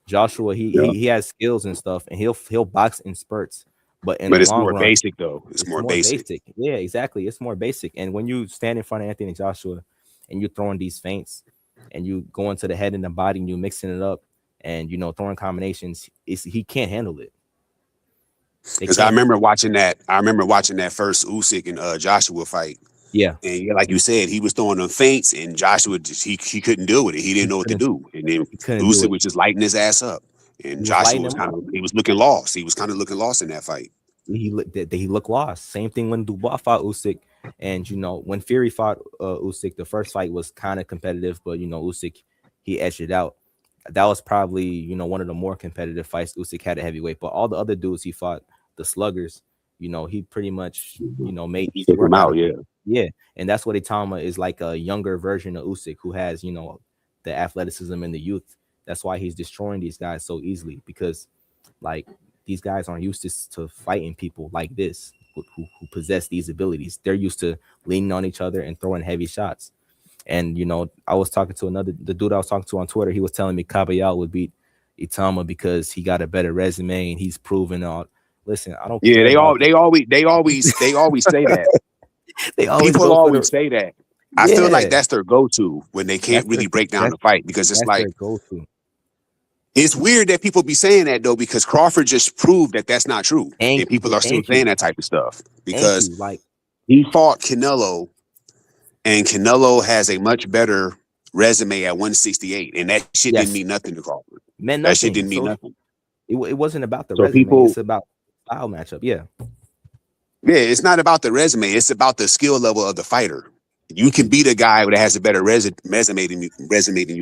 S2: Joshua, he has skills and stuff, and he'll box in spurts. But
S1: it's more basic, though. It's more basic.
S2: Yeah, exactly. It's more basic. And when you stand in front of Anthony Joshua and you're throwing these feints and you go into the head and the body and you mixing it up and, throwing combinations, he can't handle it.
S1: Because I remember watching that first Usyk and Joshua fight.
S2: Yeah.
S1: And like you said, he was throwing them feints and Joshua, he couldn't deal with it. He didn't know what to do. And then Usyk was just lighting his ass up. And Joshua was looking lost. He was kind of looking lost in that fight.
S2: he looked lost. Same thing when Dubois fought Usyk, and when Fury fought Usyk, the first fight was kind of competitive, but Usyk, he edged it out. That was probably one of the more competitive fights Usyk had at heavyweight. But all the other dudes he fought, the sluggers, he pretty much made easy
S1: Took him
S2: work out
S1: out,
S2: of
S1: yeah.
S2: them. Yeah, and that's what Itama is, like a younger version of Usyk who has the athleticism and the youth. That's why he's destroying these guys so easily, because like these guys aren't used to fighting people like this who possess these abilities. They're used to leaning on each other and throwing heavy shots. And I was talking to the dude I was talking to on Twitter. He was telling me Caballal would beat Itama because he got a better resume and he's proven all. Listen, I don't
S1: Yeah,
S2: care about
S1: they always say that.
S2: they always
S1: People
S2: go for
S1: always say that. I feel like that's their go-to when they can't really break down the fight, because it's like,
S2: their go-to.
S1: It's weird that people be saying that though, because Crawford just proved that that's not true, and people are still saying that type of stuff because he fought Canelo, and Canelo has a much better resume at 168, and that shit didn't mean nothing to Crawford. That shit didn't mean nothing.
S2: It wasn't about the resume. It's about style matchup. Yeah,
S1: it's not about the resume. It's about the skill level of the fighter. You can beat a guy that has a better resume than you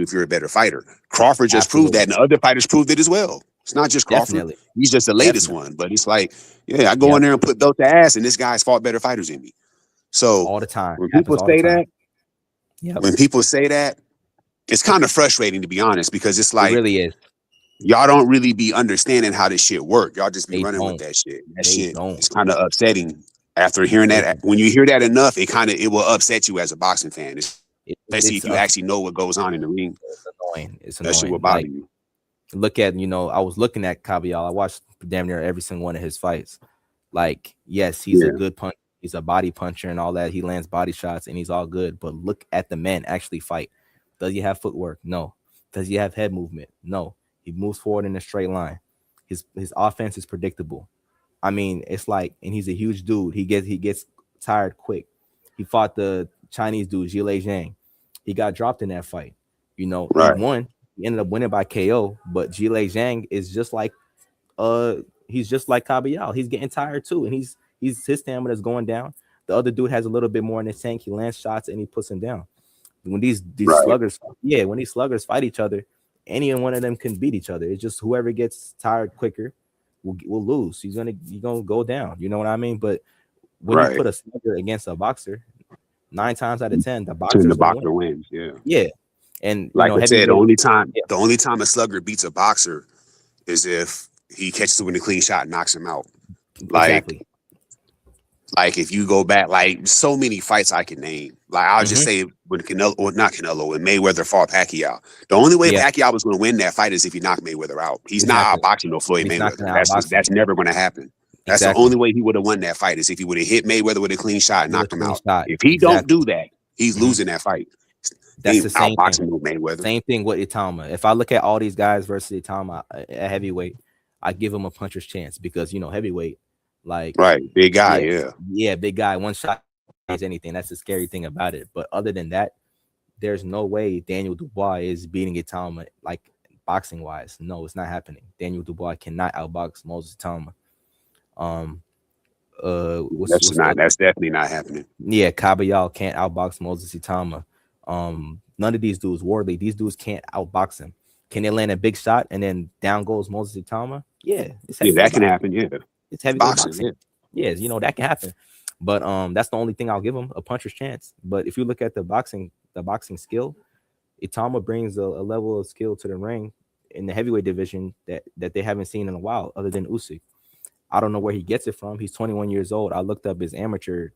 S1: if you're a better fighter. Crawford just proved that, and the other fighters proved it as well. It's not just Crawford.
S2: Definitely.
S1: He's just the latest one. But it's like, I go in there and put belt to ass, and this guy's fought better fighters than me. So
S2: all the time.
S1: When people say that, it's kind of frustrating, to be honest, because it's like,
S2: it really is.
S1: Y'all don't really be understanding how this shit work. Y'all just be running with that shit. That shit is kind of upsetting. After hearing that, when you hear that enough, it will upset you as a boxing fan, especially if you actually know what goes on in the ring.
S2: It's annoying.
S1: That shit will bother you.
S2: Look at, I was looking at Caballal. I watched damn near every single one of his fights. Like, yes, he's a good puncher. He's a body puncher and all that. He lands body shots and he's all good. But look at the man actually fight. Does he have footwork? No. Does he have head movement? No. He moves forward in a straight line. His offense is predictable. I mean, it's like, and he's a huge dude. He gets tired quick. He fought the Chinese dude, Zhilei Zhang. He got dropped in that fight. He won. He ended up winning by KO. But Zhilei Zhang is just like, he's just like Caballal. He's getting tired too, and his stamina is going down. The other dude has a little bit more in his tank. He lands shots and he puts him down. When these sluggers, when these sluggers fight each other, any one of them can beat each other. It's just whoever gets tired quicker will lose. He's gonna go down. You know what I mean? But when you put a slugger against a boxer, 9 times out of 10, the boxer
S1: wins.
S2: Yeah. And
S1: like I said, the only time a slugger beats a boxer is if he catches him with a clean shot and knocks him out. Like if you go back, like so many fights I can name. Like I'll just say when Canelo, or not Canelo, when Mayweather fought Pacquiao. The only way Pacquiao was going to win that fight is if he knocked Mayweather out. He's not outboxing no Floyd Mayweather. That's never going to happen. That's the only way he would have won that fight, is if he would have hit Mayweather with a clean shot and knocked him out. If he don't do that, he's losing that fight.
S2: That's the same
S1: thing. Mayweather.
S2: Same thing with Itama. If I look at all these guys versus Itama at heavyweight, I give him a puncher's chance, because heavyweight, like
S1: big guy,
S2: big guy. One shot is anything. That's the scary thing about it. But other than that, there's no way Daniel Dubois is beating Itama, like boxing wise. No, it's not happening. Daniel Dubois cannot outbox Moses Itama.
S1: That's definitely not happening.
S2: Yeah, Caballal can't outbox Moses Itama. None of these dudes, Wardley, these dudes can't outbox him. Can they land a big shot and then down goes Moses Itama? Yeah,
S1: that can happen. Yeah,
S2: it's heavy boxing. Yeah, that can happen. But that's the only thing I'll give him, a puncher's chance. But if you look at the boxing skill, Itama brings a level of skill to the ring in the heavyweight division that they haven't seen in a while, other than Usyk. I don't know where he gets it from. He's 21 years old. I looked up his amateur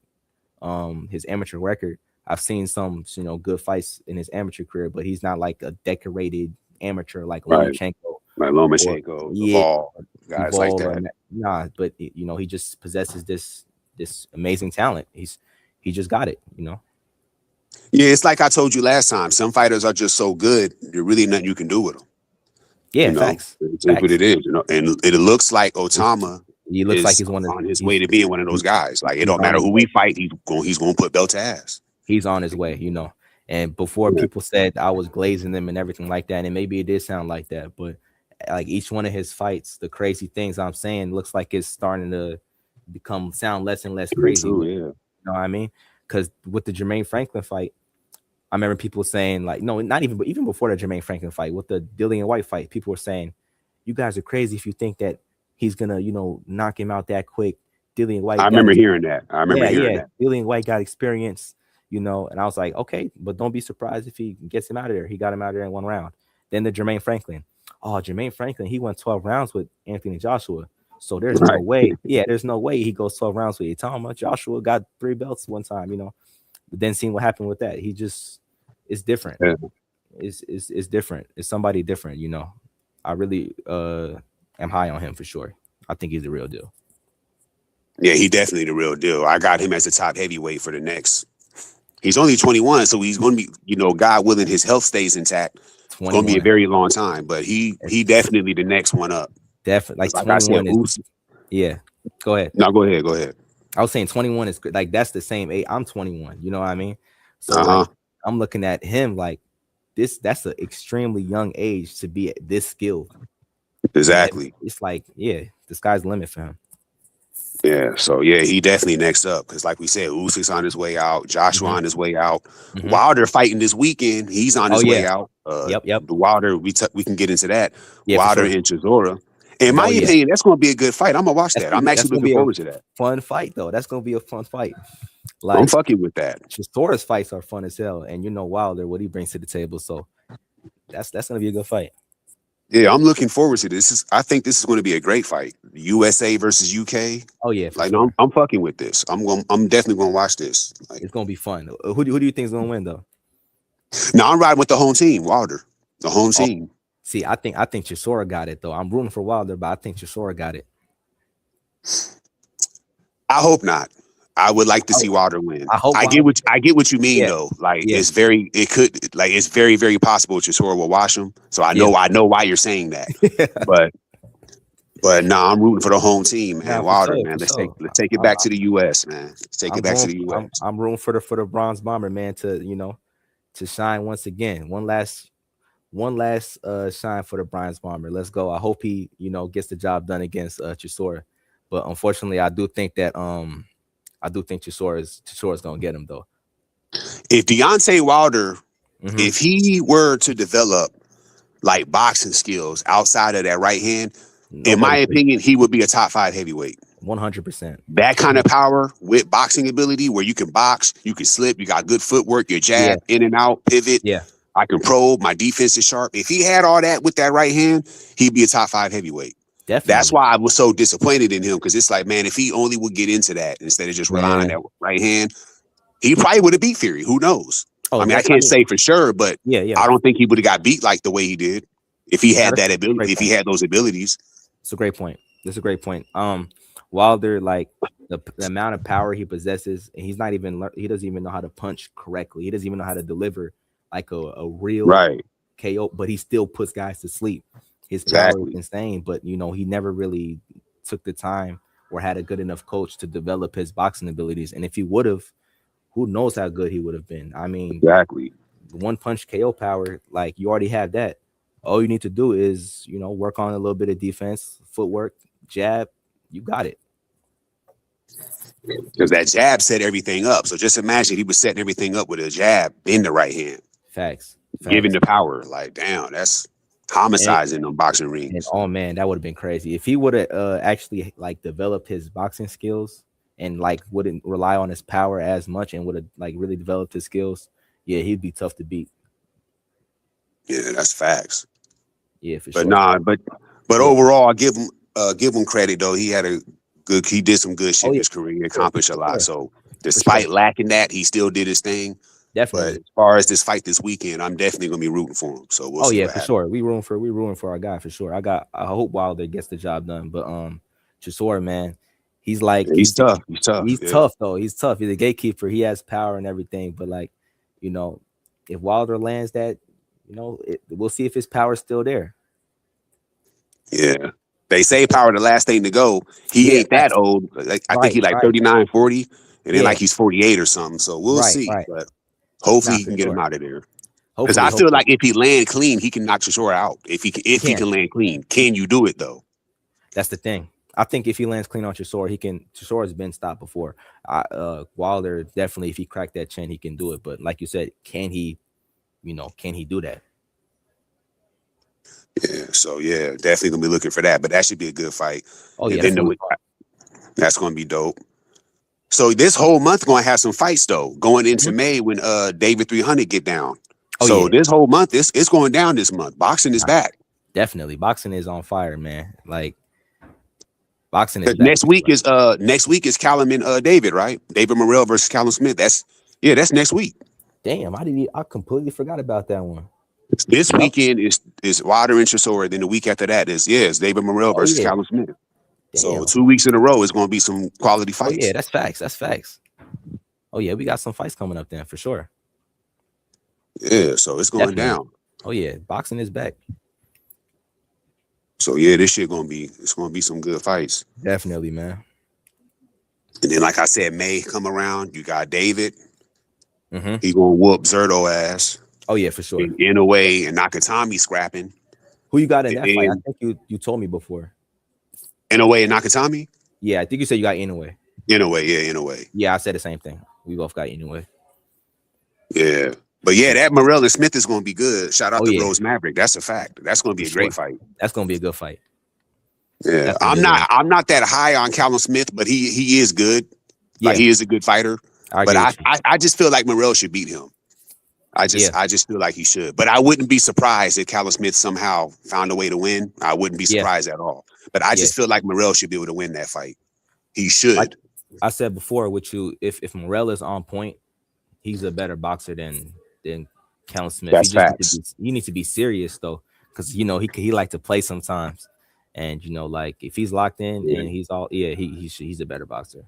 S2: record. I've seen some, good fights in his amateur career, but he's not like a decorated amateur like Lomachenko.
S1: Like Lomachenko, guys like that.
S2: Nah, but he just possesses this amazing talent. He just got it.
S1: Yeah, it's like I told you last time. Some fighters are just so good, there's really nothing you can do with them.
S2: Yeah, facts.
S1: It's what it is. And it looks like Otama.
S2: He looks like he's on
S1: his way to being one of those guys. Like, it don't matter who we fight, he's going to put belt to ass.
S2: He's on his way, And before people said I was glazing them and everything like that, and maybe it did sound like that, but like each one of his fights, the crazy things I'm saying looks like it's starting to sound less and less
S1: True,
S2: crazy.
S1: yeah.
S2: You know what I mean? Because with the Jermaine Franklin fight, I remember people saying, like, no, not even, but even before the Jermaine Franklin fight, with the Dillian White fight, people were saying, you guys are crazy if you think that he's gonna, knock him out that quick. Dillian White
S1: I remember hearing that.
S2: Dillian White got experience, and I was like, okay, but don't be surprised if he gets him out of there. He got him out of there in one round. Then the Jermaine Franklin. Oh, Jermaine Franklin, he went 12 rounds with Anthony Joshua. So there's no way. Yeah, there's no way he goes 12 rounds with Itama. Joshua got 3 belts one time, But then seeing what happened with that, it's different.
S1: Yeah.
S2: It's different. It's somebody different, I really am high on him for sure. I think he's the real deal.
S1: Yeah, he definitely the real deal. I got him as the top heavyweight for the next. He's only 21, so he's going to be, God willing, his health stays intact. It's going to be a very long time, but he definitely the next one up.
S2: Definitely, like 21 is. Yeah, go ahead.
S1: No, go ahead.
S2: I was saying 21 is like that's the same age. I'm 21. You know what I mean? So like, I'm looking at him like this. That's an extremely young age to be this skilled.
S1: Exactly.
S2: It's like, yeah, the sky's the limit for him.
S1: Yeah, so yeah, he definitely next up because, like we said, Usyk's on his way out, Joshua on his way out, Wilder fighting this weekend. He's on his way out.
S2: Yep.
S1: The Wilder, we can get into that.
S2: Yeah,
S1: Wilder and Chisora. In my opinion, that's going to be a good fight. I'm gonna watch that. I'm actually looking forward to that.
S2: Fun fight though. That's going to be a fun fight.
S1: Like, I'm fucking with that.
S2: Chisora's fights are fun as hell, and Wilder what he brings to the table. So that's going to be a good fight.
S1: Yeah, I'm looking forward to this. I think this is going to be a great fight. USA versus UK.
S2: Oh yeah,
S1: like sure. I'm fucking with this. I'm definitely going to watch this. Like,
S2: it's going to be fun. Who do you think is going to win though?
S1: No, I'm riding with the home team, Wilder. The home team.
S2: See, I think Chisora got it though. I'm rooting for Wilder, but I think Chisora got it.
S1: I hope not. I would like to see Wilder win. I get what you mean though. Like it's very very possible Chisora will wash him. So I know why you're saying that. But no, I'm rooting for the home team, man. Wilder, man. Let's take it back to the US, man. Let's take it back to the US.
S2: I'm rooting for the Bronze Bomber, man, to shine once again. One last shine for the Bronze Bomber. Let's go. I hope he, gets the job done against Chisora. But unfortunately, I do think Chisora's gonna get him though.
S1: If Deontay Wilder, if he were to develop like boxing skills outside of that right hand, in my opinion, he would be a top 5 heavyweight.
S2: 100%.
S1: That kind of power with boxing ability, where you can box, you can slip, you got good footwork, your jab in and out, pivot.
S2: Yeah,
S1: I can probe. My defense is sharp. If he had all that with that right hand, he'd be a top 5 heavyweight.
S2: Definitely.
S1: That's why I was so disappointed in him, because it's like, man, if he only would get into that instead of just relying on that right hand, he probably would have beat Fury. Who knows? I mean, I can't say for sure, but I don't think he would have got beat like the way he did if he had that ability. If he had those abilities,
S2: it's a great point. That's a great point. Wilder, like the amount of power he possesses, and he doesn't even know how to punch correctly. He doesn't even know how to deliver like a real KO, but he still puts guys to sleep. His power is insane, but he never really took the time or had a good enough coach to develop his boxing abilities. And if he would have, who knows how good he would have been. I mean, one punch KO power, like you already have that. All you need to do is, work on a little bit of defense, footwork, jab. You got it.
S1: Because that jab set everything up. So just imagine he was setting everything up with a jab in the right hand.
S2: Facts.
S1: Giving the power. Like, damn, that's homicides in them boxing rings.
S2: And oh man, that would have been crazy if he would have actually like developed his boxing skills and like wouldn't rely on his power as much and would have like really developed his skills. Yeah, he'd be tough to beat.
S1: Yeah, that's facts.
S2: Yeah, for
S1: sure.
S2: But
S1: overall, I give him credit though. He did some good shit in his career. He accomplished a lot. So despite lacking that, he still did his thing.
S2: Definitely.
S1: But as far as this fight this weekend, I'm definitely gonna be rooting for him. So we'll see.
S2: For sure. We rooting for our guy for sure. I hope Wilder gets the job done. But Chisora, man, he's tough. He's tough though. He's tough. He's a gatekeeper. He has power and everything. But like, if Wilder lands that, we'll see if his power is still there.
S1: Yeah. They say power the last thing to go. He ain't that old. Like, I think he's like 39, 40, and then like he's 48 or something. So we'll see. But hopefully he can get him out of there. Because I feel like if he land clean, he can knock Chisora out. If he can land clean, can you do it though?
S2: That's the thing. I think if he lands clean on Chisora, he can. Chisora's been stopped before. Wilder definitely, if he cracked that chin, he can do it. But like you said, can he? Can he do that?
S1: Yeah, so yeah, definitely gonna be looking for that. But that should be a good fight.
S2: Oh
S1: And
S2: yeah,
S1: then that's gonna be dope. So this whole month gonna have some fights though, going into May when David 300 get down.
S2: Oh
S1: So
S2: yeah,
S1: this whole month, it's going down this month. Boxing is back.
S2: definitely. Boxing is on fire, man. Like boxing is back.
S1: Next week is Callum and David, right? David Morrell versus Callum Smith. That's next week.
S2: Damn, I completely forgot about that one.
S1: This weekend is Wilder and Chisora. Then the week after that is David Morrell versus Callum Smith.
S2: Damn.
S1: So 2 weeks in a row is going to be some quality fights.
S2: Oh yeah, that's facts. That's facts. Oh yeah, we got some fights coming up then for sure.
S1: Yeah, so it's going down.
S2: Oh yeah, boxing is back.
S1: So yeah, this shit gonna be some good fights.
S2: Definitely, man.
S1: And then, like I said, May come around. You got David.
S2: Mm-hmm.
S1: He gonna whoop Zerto ass.
S2: Oh yeah, for sure.
S1: In a way, and Nakatami scrapping.
S2: Who you got in that fight? I think you told me before.
S1: In a way, Nakatami.
S2: Yeah, I think you said you got Inoue.
S1: In a way, yeah, in a way.
S2: Yeah, I said the same thing. We both got Inoue.
S1: Yeah, but yeah, that Morrell and Smith is gonna be good. Shout out to Rose Maverick. That's a fact. That's gonna be a great fight.
S2: That's gonna be a good fight.
S1: Yeah, I'm not that high on Callum Smith, but he is good. Yeah. Like he is a good fighter. But I just feel like Morrell should beat him. I just feel like he should. But I wouldn't be surprised if Callum Smith somehow found a way to win. I wouldn't be surprised at all. But I just feel like Morrell should be able to win that fight. He should.
S2: Like I said before with you, if Morrell is on point, he's a better boxer than Callum Smith.
S1: That's facts.
S2: You need to be serious though, because he like to play sometimes. And like if he's locked in and he's all he's a better boxer.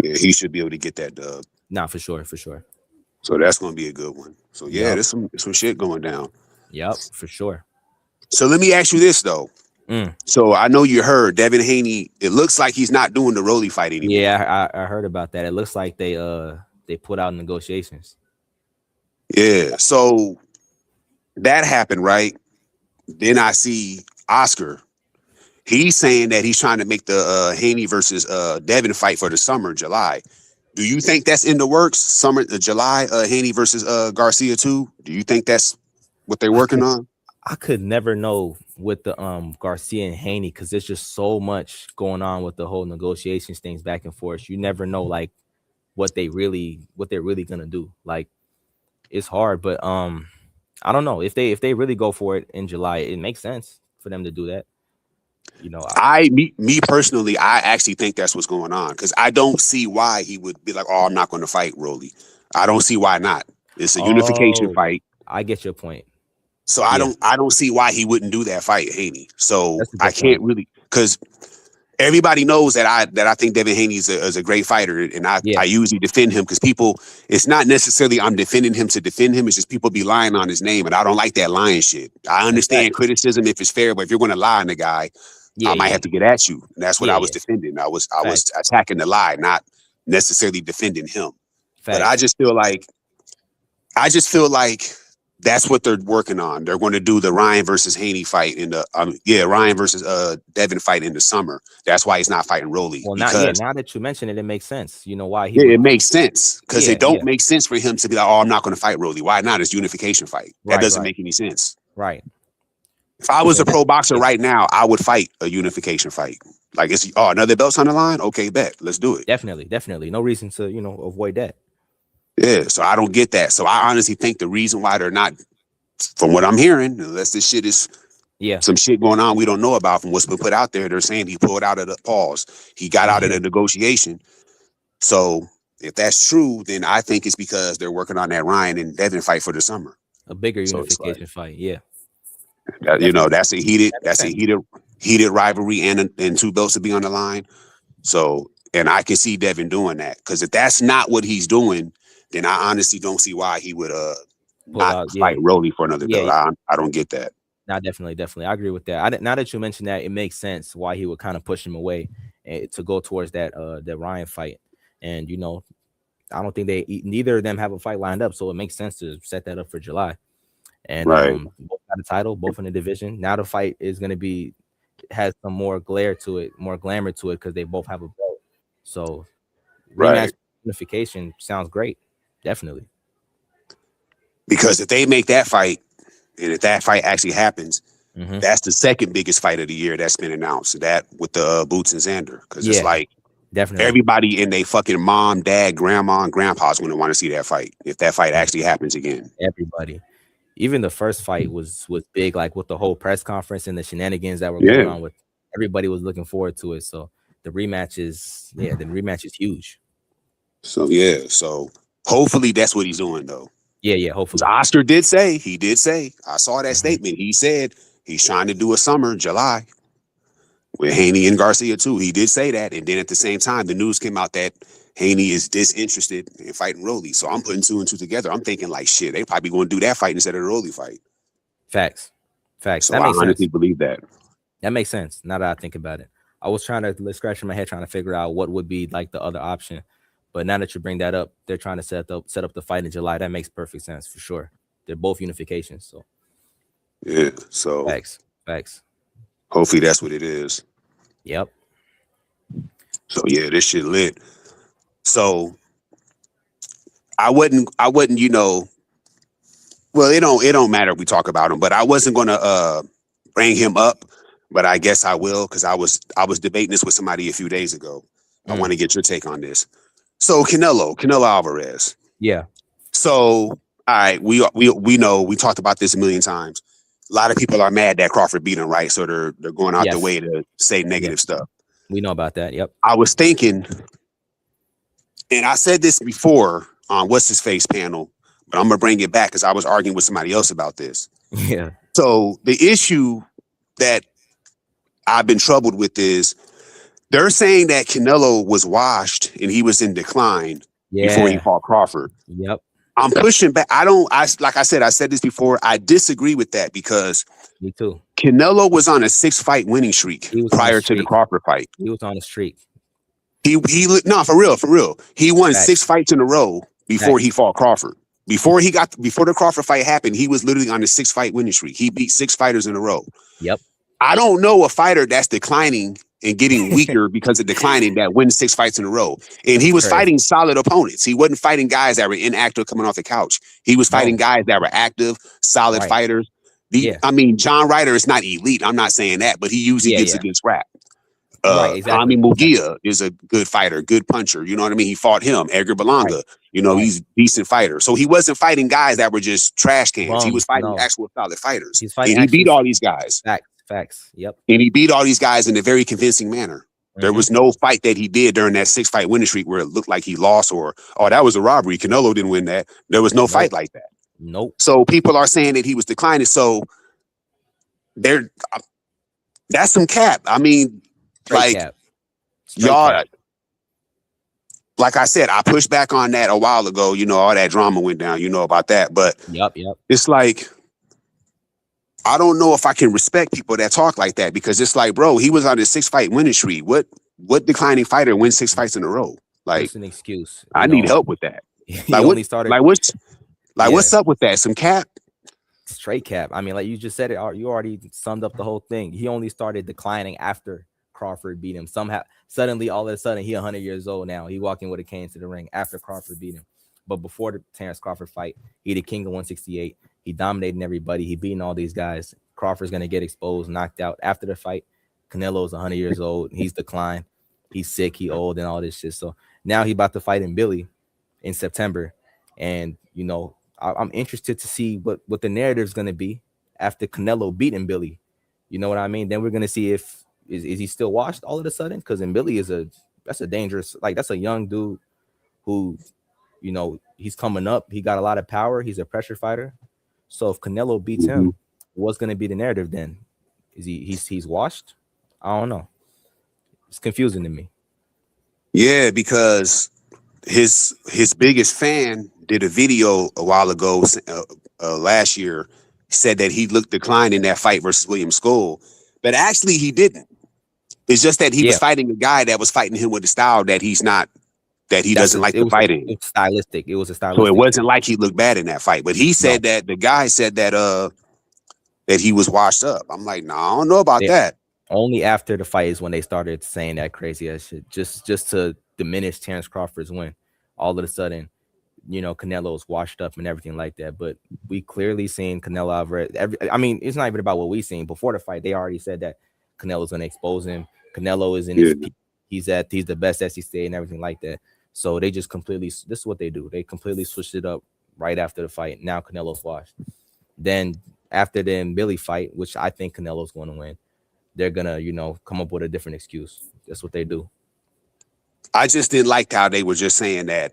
S1: Yeah, he should be able to get that dub.
S2: Nah, for sure.
S1: So that's gonna be a good one. So yeah, there's some shit going down.
S2: Yep, for sure. So
S1: let me ask you this though. So I know you heard Devin Haney. It looks like he's not doing the Rolly fight anymore.
S2: Yeah, I heard about that. It looks like they put out negotiations.
S1: Yeah, so that happened, right? Then I see Oscar. He's saying that he's trying to make the Haney versus Devin fight for the summer, July. Do you think that's in the works? July, Haney versus Garcia too? Do you think that's what they're working on?
S2: I could never know with the Garcia and Haney because there's just so much going on with the whole negotiations things back and forth. You never know like what they're really gonna do. Like it's hard, but I don't know if they really go for it in July. It makes sense for them to do that.
S1: Me personally, I actually think that's what's going on because I don't see why he would be like, "Oh, I'm not going to fight Rolly." I don't see why not. It's a unification fight.
S2: I get your point.
S1: So I don't see why he wouldn't do that fight, Haney. So I can't really because everybody knows that I think Devin Haney is a great fighter, and I usually defend him because people. It's not necessarily I'm defending him to defend him. It's just people be lying on his name, and I don't like that lying shit. I understand criticism if it's fair, but if you're going to lie on the guy, I might have to get at you. And that's what I was defending. I was attacking the lie, not necessarily defending him. But I just feel like that's what they're working on. They're going to do the Ryan versus Haney fight in the Ryan versus Devin fight in the summer. That's why he's not fighting Rolly.
S2: Well, now that you mention it, it makes sense. You know why
S1: it makes sense because it don't make sense for him to be like, "Oh, I'm not going to fight Rolly." Why not? It's unification fight. That doesn't make any sense.
S2: Right.
S1: If I was a pro boxer right now, I would fight a unification fight. Like it's another belt's on the line. Okay, bet. Let's do it.
S2: Definitely. No reason to avoid that.
S1: Yeah, so I don't get that. So I honestly think the reason why they're not, from what I'm hearing, unless this shit is some shit going on we don't know about from what's been put out there, they're saying he pulled out of the pause. He got out of the negotiation. So if that's true, then I think it's because they're working on that Ryan and Devin fight for the summer.
S2: A bigger unification fight,
S1: that's a heated rivalry and two belts to be on the line. So, and I can see Devin doing that because if that's not what he's doing, then I honestly don't see why he would not fight Rolly for another belt. I don't get that.
S2: No, definitely. I agree with that. Now that you mentioned that, it makes sense why he would kind of push him away to go towards that Ryan fight. And I don't think neither of them have a fight lined up, so it makes sense to set that up for July. And both got a title, both in the division. Now the fight is going to be has some more glare to it, more glamour to it, because they both have a belt. So rematch
S1: Right.
S2: unification sounds great, definitely.
S1: Because if they make that fight, and if that fight actually happens,
S2: Mm-hmm.
S1: that's the second biggest fight of the year that's been announced. That with the Boots and Xander, because it's
S2: Yeah,
S1: like
S2: definitely.
S1: everybody in they fucking mom, dad, grandma, and grandpa's going to want to see that fight if that fight actually happens again.
S2: Everybody. Even the first fight was big, like with the whole press conference and the shenanigans that were going
S1: Yeah.
S2: on with everybody was looking forward to it. So the rematch is huge.
S1: So yeah. So hopefully that's what he's doing though.
S2: Yeah, hopefully.
S1: Oscar did say, I saw that
S2: Mhm.
S1: statement. He said he's trying to do a summer, July, with Haney and Garcia too. He did say that. And then at the same time, the news came out that Haney is disinterested in fighting Rolly. So I'm putting two and two together. I'm thinking like, shit, they probably going to do that fight instead of the Rolly fight.
S2: Facts.
S1: So
S2: That
S1: I
S2: makes
S1: honestly
S2: sense.
S1: believe that.
S2: That makes sense. Now that I think about it, I was trying to scratch my head trying to figure out what would be like the other option. But now that you bring that up, they're trying to set up the fight in July. That makes perfect sense for sure. They're both unifications. So
S1: Yeah. So
S2: facts.
S1: hopefully that's what it is.
S2: Yep.
S1: So yeah, this shit lit. So I wouldn't, well, it don't matter if we talk about him, but I wasn't gonna bring him up, but I guess I will because I was debating this with somebody a few days ago. I want to get your take on this. So Canelo Alvarez.
S2: Yeah.
S1: So all right, we know we talked about this a million times. A lot of people are mad that Crawford beat him, right? So they're going out the way to say negative stuff.
S2: We know about that. Yep.
S1: I was thinking, and I said this before on What's His Face panel, but I'm gonna bring it back because I was arguing with somebody else about this.
S2: Yeah.
S1: So the issue that I've been troubled with is they're saying that Canelo was washed and he was in decline before he fought Crawford.
S2: Yep.
S1: I'm pushing back. Like I said this before. I disagree with that because
S2: me too.
S1: Canelo was on a 6-fight winning streak prior to the Crawford fight.
S2: He was on a streak.
S1: For real. He won 6 fights in a row before he fought Crawford. Before the Crawford fight happened, he was literally on a 6-fight winning streak. He beat 6 fighters in a row.
S2: Yep.
S1: I don't know a fighter that's declining and getting weaker because of declining that wins 6 fights in a row. And he was fighting solid opponents. He wasn't fighting guys that were inactive coming off the couch. He was fighting guys that were active, solid fighters. I mean, John Ryder is not elite. I'm not saying that, but he usually gets a good scrap. Jaime Munguia is a good fighter, good puncher. You know what I mean? He fought him. Edgar Berlanga, he's a decent fighter. So he wasn't fighting guys that were just trash cans. He was fighting actual solid fighters. And he beat all these guys.
S2: Facts. Yep.
S1: And he beat all these guys in a very convincing manner. There was no fight that he did during that 6-fight winning streak where it looked like he lost or, that was a robbery. Canelo didn't win that. There was no fight like that.
S2: Nope.
S1: So people are saying that he was declining. So that's some cap. I mean, y'all, like I said, I pushed back on that a while ago. All that drama went down. You know about that. But it's like, I don't know if I can respect people that talk like that because it's like, bro, he was on his 6-fight winning streak. What declining fighter wins 6 fights in a row? Like,
S2: it's an excuse.
S1: I need help with that. What's up with that? Some cap?
S2: Straight cap. I mean, like you just said it. You already summed up the whole thing. He only started declining after Crawford beat him. Somehow, suddenly, all of a sudden, he 100 years old now. He walking with a cane to the ring after Crawford beat him. But before the Terrence Crawford fight, he the king of 168. He dominating everybody. He beating all these guys. Crawford's gonna get exposed, knocked out after the fight. Canelo's 100 years old. He's declined. He's sick. He old and all this shit. So now he about to fight in Billy in September, and I'm interested to see what the narrative is gonna be after Canelo beating Billy. You know what I mean? Then we're gonna see if is he still washed all of a sudden? Because in Billy that's a dangerous, that's a young dude who, he's coming up. He got a lot of power. He's a pressure fighter. So if Canelo beats him, what's going to be the narrative then? Is he's washed? I don't know. It's confusing to me.
S1: Yeah, because his biggest fan did a video a while ago, last year, said that he looked declined in that fight versus William Skull, but actually he didn't. It's just that he was fighting a guy that was fighting him with a style that he doesn't like the fighting.
S2: It's stylistic. It was a stylistic.
S1: So it wasn't like he looked bad in that fight, but he said that the guy said that that he was washed up. I'm like, no, I don't know about that.
S2: Only after the fight is when they started saying that crazy ass shit, just to diminish Terrence Crawford's win. All of a sudden, Canelo's washed up and everything like that. But we clearly seen Canelo Alvarez. I mean, it's not even about what we seen before the fight. They already said that Canelo's gonna expose him. Canelo is in his peak. He's the best as he stayed and everything like that. So they just completely. This is what they do. They completely switched it up right after the fight. Now Canelo's washed. Then after the Billy fight, which I think Canelo's going to win, they're gonna come up with a different excuse. That's what they do.
S1: I just didn't like how they were just saying that.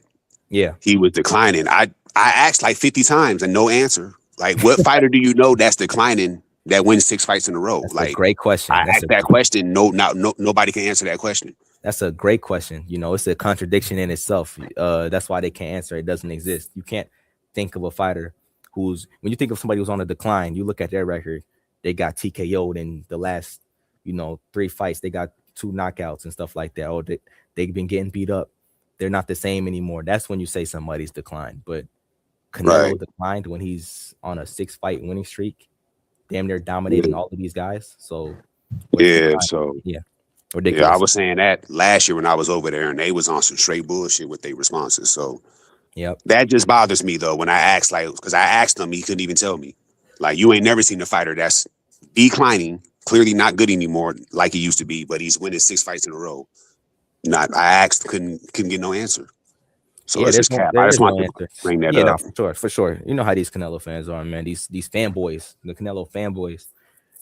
S2: Yeah,
S1: he was declining. I asked like 50 times and no answer. Like, what fighter do you know that's declining that wins 6 fights in a row?
S2: That's
S1: like,
S2: a great question.
S1: I asked that question. Nobody can answer that question.
S2: That's a great question. It's a contradiction in itself. That's why they can't answer. It doesn't exist. You can't think of a fighter when you think of somebody who's on a decline, you look at their record. They got TKO'd in the last, 3 fights. They got 2 knockouts and stuff like that. Oh, they've been getting beat up. They're not the same anymore. That's when you say somebody's declined. But Canelo declined when he's on a 6-fight winning streak, damn near dominating all of these guys. So ridiculous.
S1: Yeah, I was saying that last year when I was over there, and they was on some straight bullshit with their responses. So that just bothers me though when I asked, like, because I asked him, he couldn't even tell me. Like, you ain't never seen a fighter that's declining, clearly not good anymore, like he used to be, but he's winning 6 fights in a row. I asked, couldn't get no answer. So it's just cap. I just want to bring that up.
S2: No, for sure. You know how these Canelo fans are, man. These fanboys, the Canelo fanboys,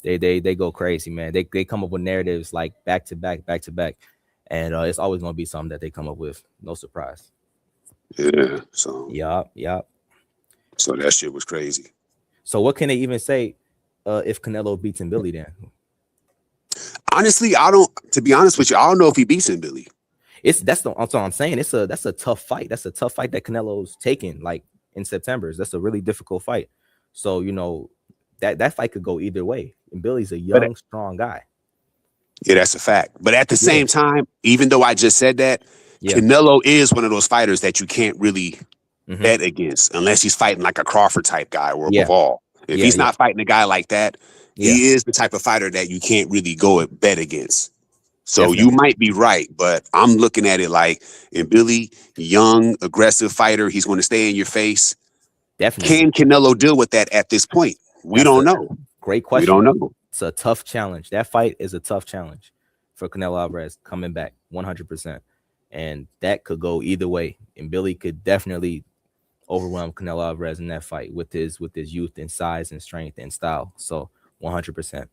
S2: they go crazy, man. They come up with narratives like back to back, and it's always gonna be something that they come up with. No surprise.
S1: Yeah. So.
S2: Yup.
S1: So that shit was crazy.
S2: So what can they even say if Canelo beats Billy then?
S1: Honestly, to be honest with you, I don't know if he beats Billy.
S2: That's what I'm saying. That's a tough fight. That's a tough fight that Canelo's taking, like in September. That's a really difficult fight. So, that fight could go either way. And Billy's a young, strong guy.
S1: Yeah, that's a fact. But at the same time, even though I just said that, Canelo is one of those fighters that you can't really bet against unless he's fighting like a Crawford type guy or a Bivol. If he's not fighting a guy like that, he is the type of fighter that you can't really go and bet against. So you might be right, but I'm looking at it like, and Billy, young, aggressive fighter, he's going to stay in your face.
S2: Definitely.
S1: Can Canelo deal with that at this point? We don't know.
S2: Great question.
S1: We don't know.
S2: It's a tough challenge. That fight is a tough challenge for Canelo Alvarez coming back 100%. And that could go either way. And Billy could definitely overwhelm Canelo Alvarez in that fight with his youth and size and strength and style. So 100%.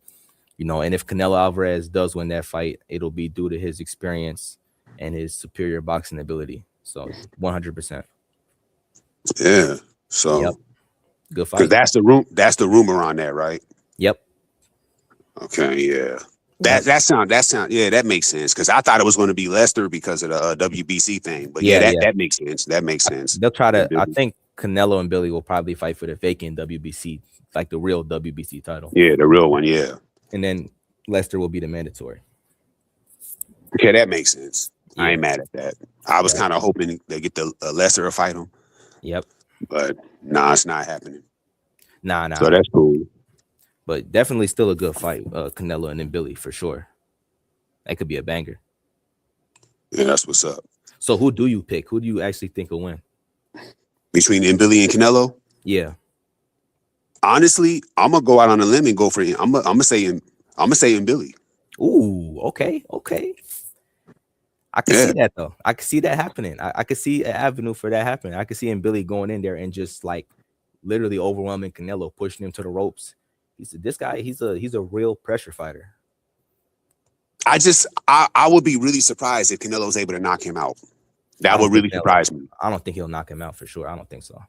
S2: And if Canelo Alvarez does win that fight, it'll be due to his experience and his superior boxing ability. So 100%.
S1: Yeah. So
S2: good fight.
S1: That's the rumor on that, right?
S2: Yep.
S1: Okay. Yeah. That sound. Yeah, that makes sense. Because I thought it was going to be Lester because of the WBC thing. But that makes sense. That makes sense.
S2: They'll try to. I think Canelo and Billy will probably fight for the vacant WBC, like the real WBC title.
S1: Yeah, the real one. Yeah.
S2: And then Lester will be the mandatory.
S1: Okay, that makes sense. Yeah. I ain't mad at that. I was kind of hoping they get the Lester to fight him.
S2: Yep.
S1: But it's not happening.
S2: Nah.
S1: So that's cool.
S2: But definitely still a good fight, Canelo and then Billy for sure. That could be a banger.
S1: Yeah, that's what's up.
S2: So who do you pick? Who do you actually think will win?
S1: Between Billy and Canelo?
S2: Yeah.
S1: Honestly, I'm gonna go out on a limb and go for him. I'm gonna say Billy.
S2: Ooh, okay. I can see that though. I can see that happening. I could see an avenue for that happening. I could see Billy going in there and just like literally overwhelming Canelo, pushing him to the ropes. This guy. He's a real pressure fighter.
S1: I would be really surprised if Canelo's able to knock him out. That would really surprise me.
S2: I don't think he'll knock him out for sure. I don't think so.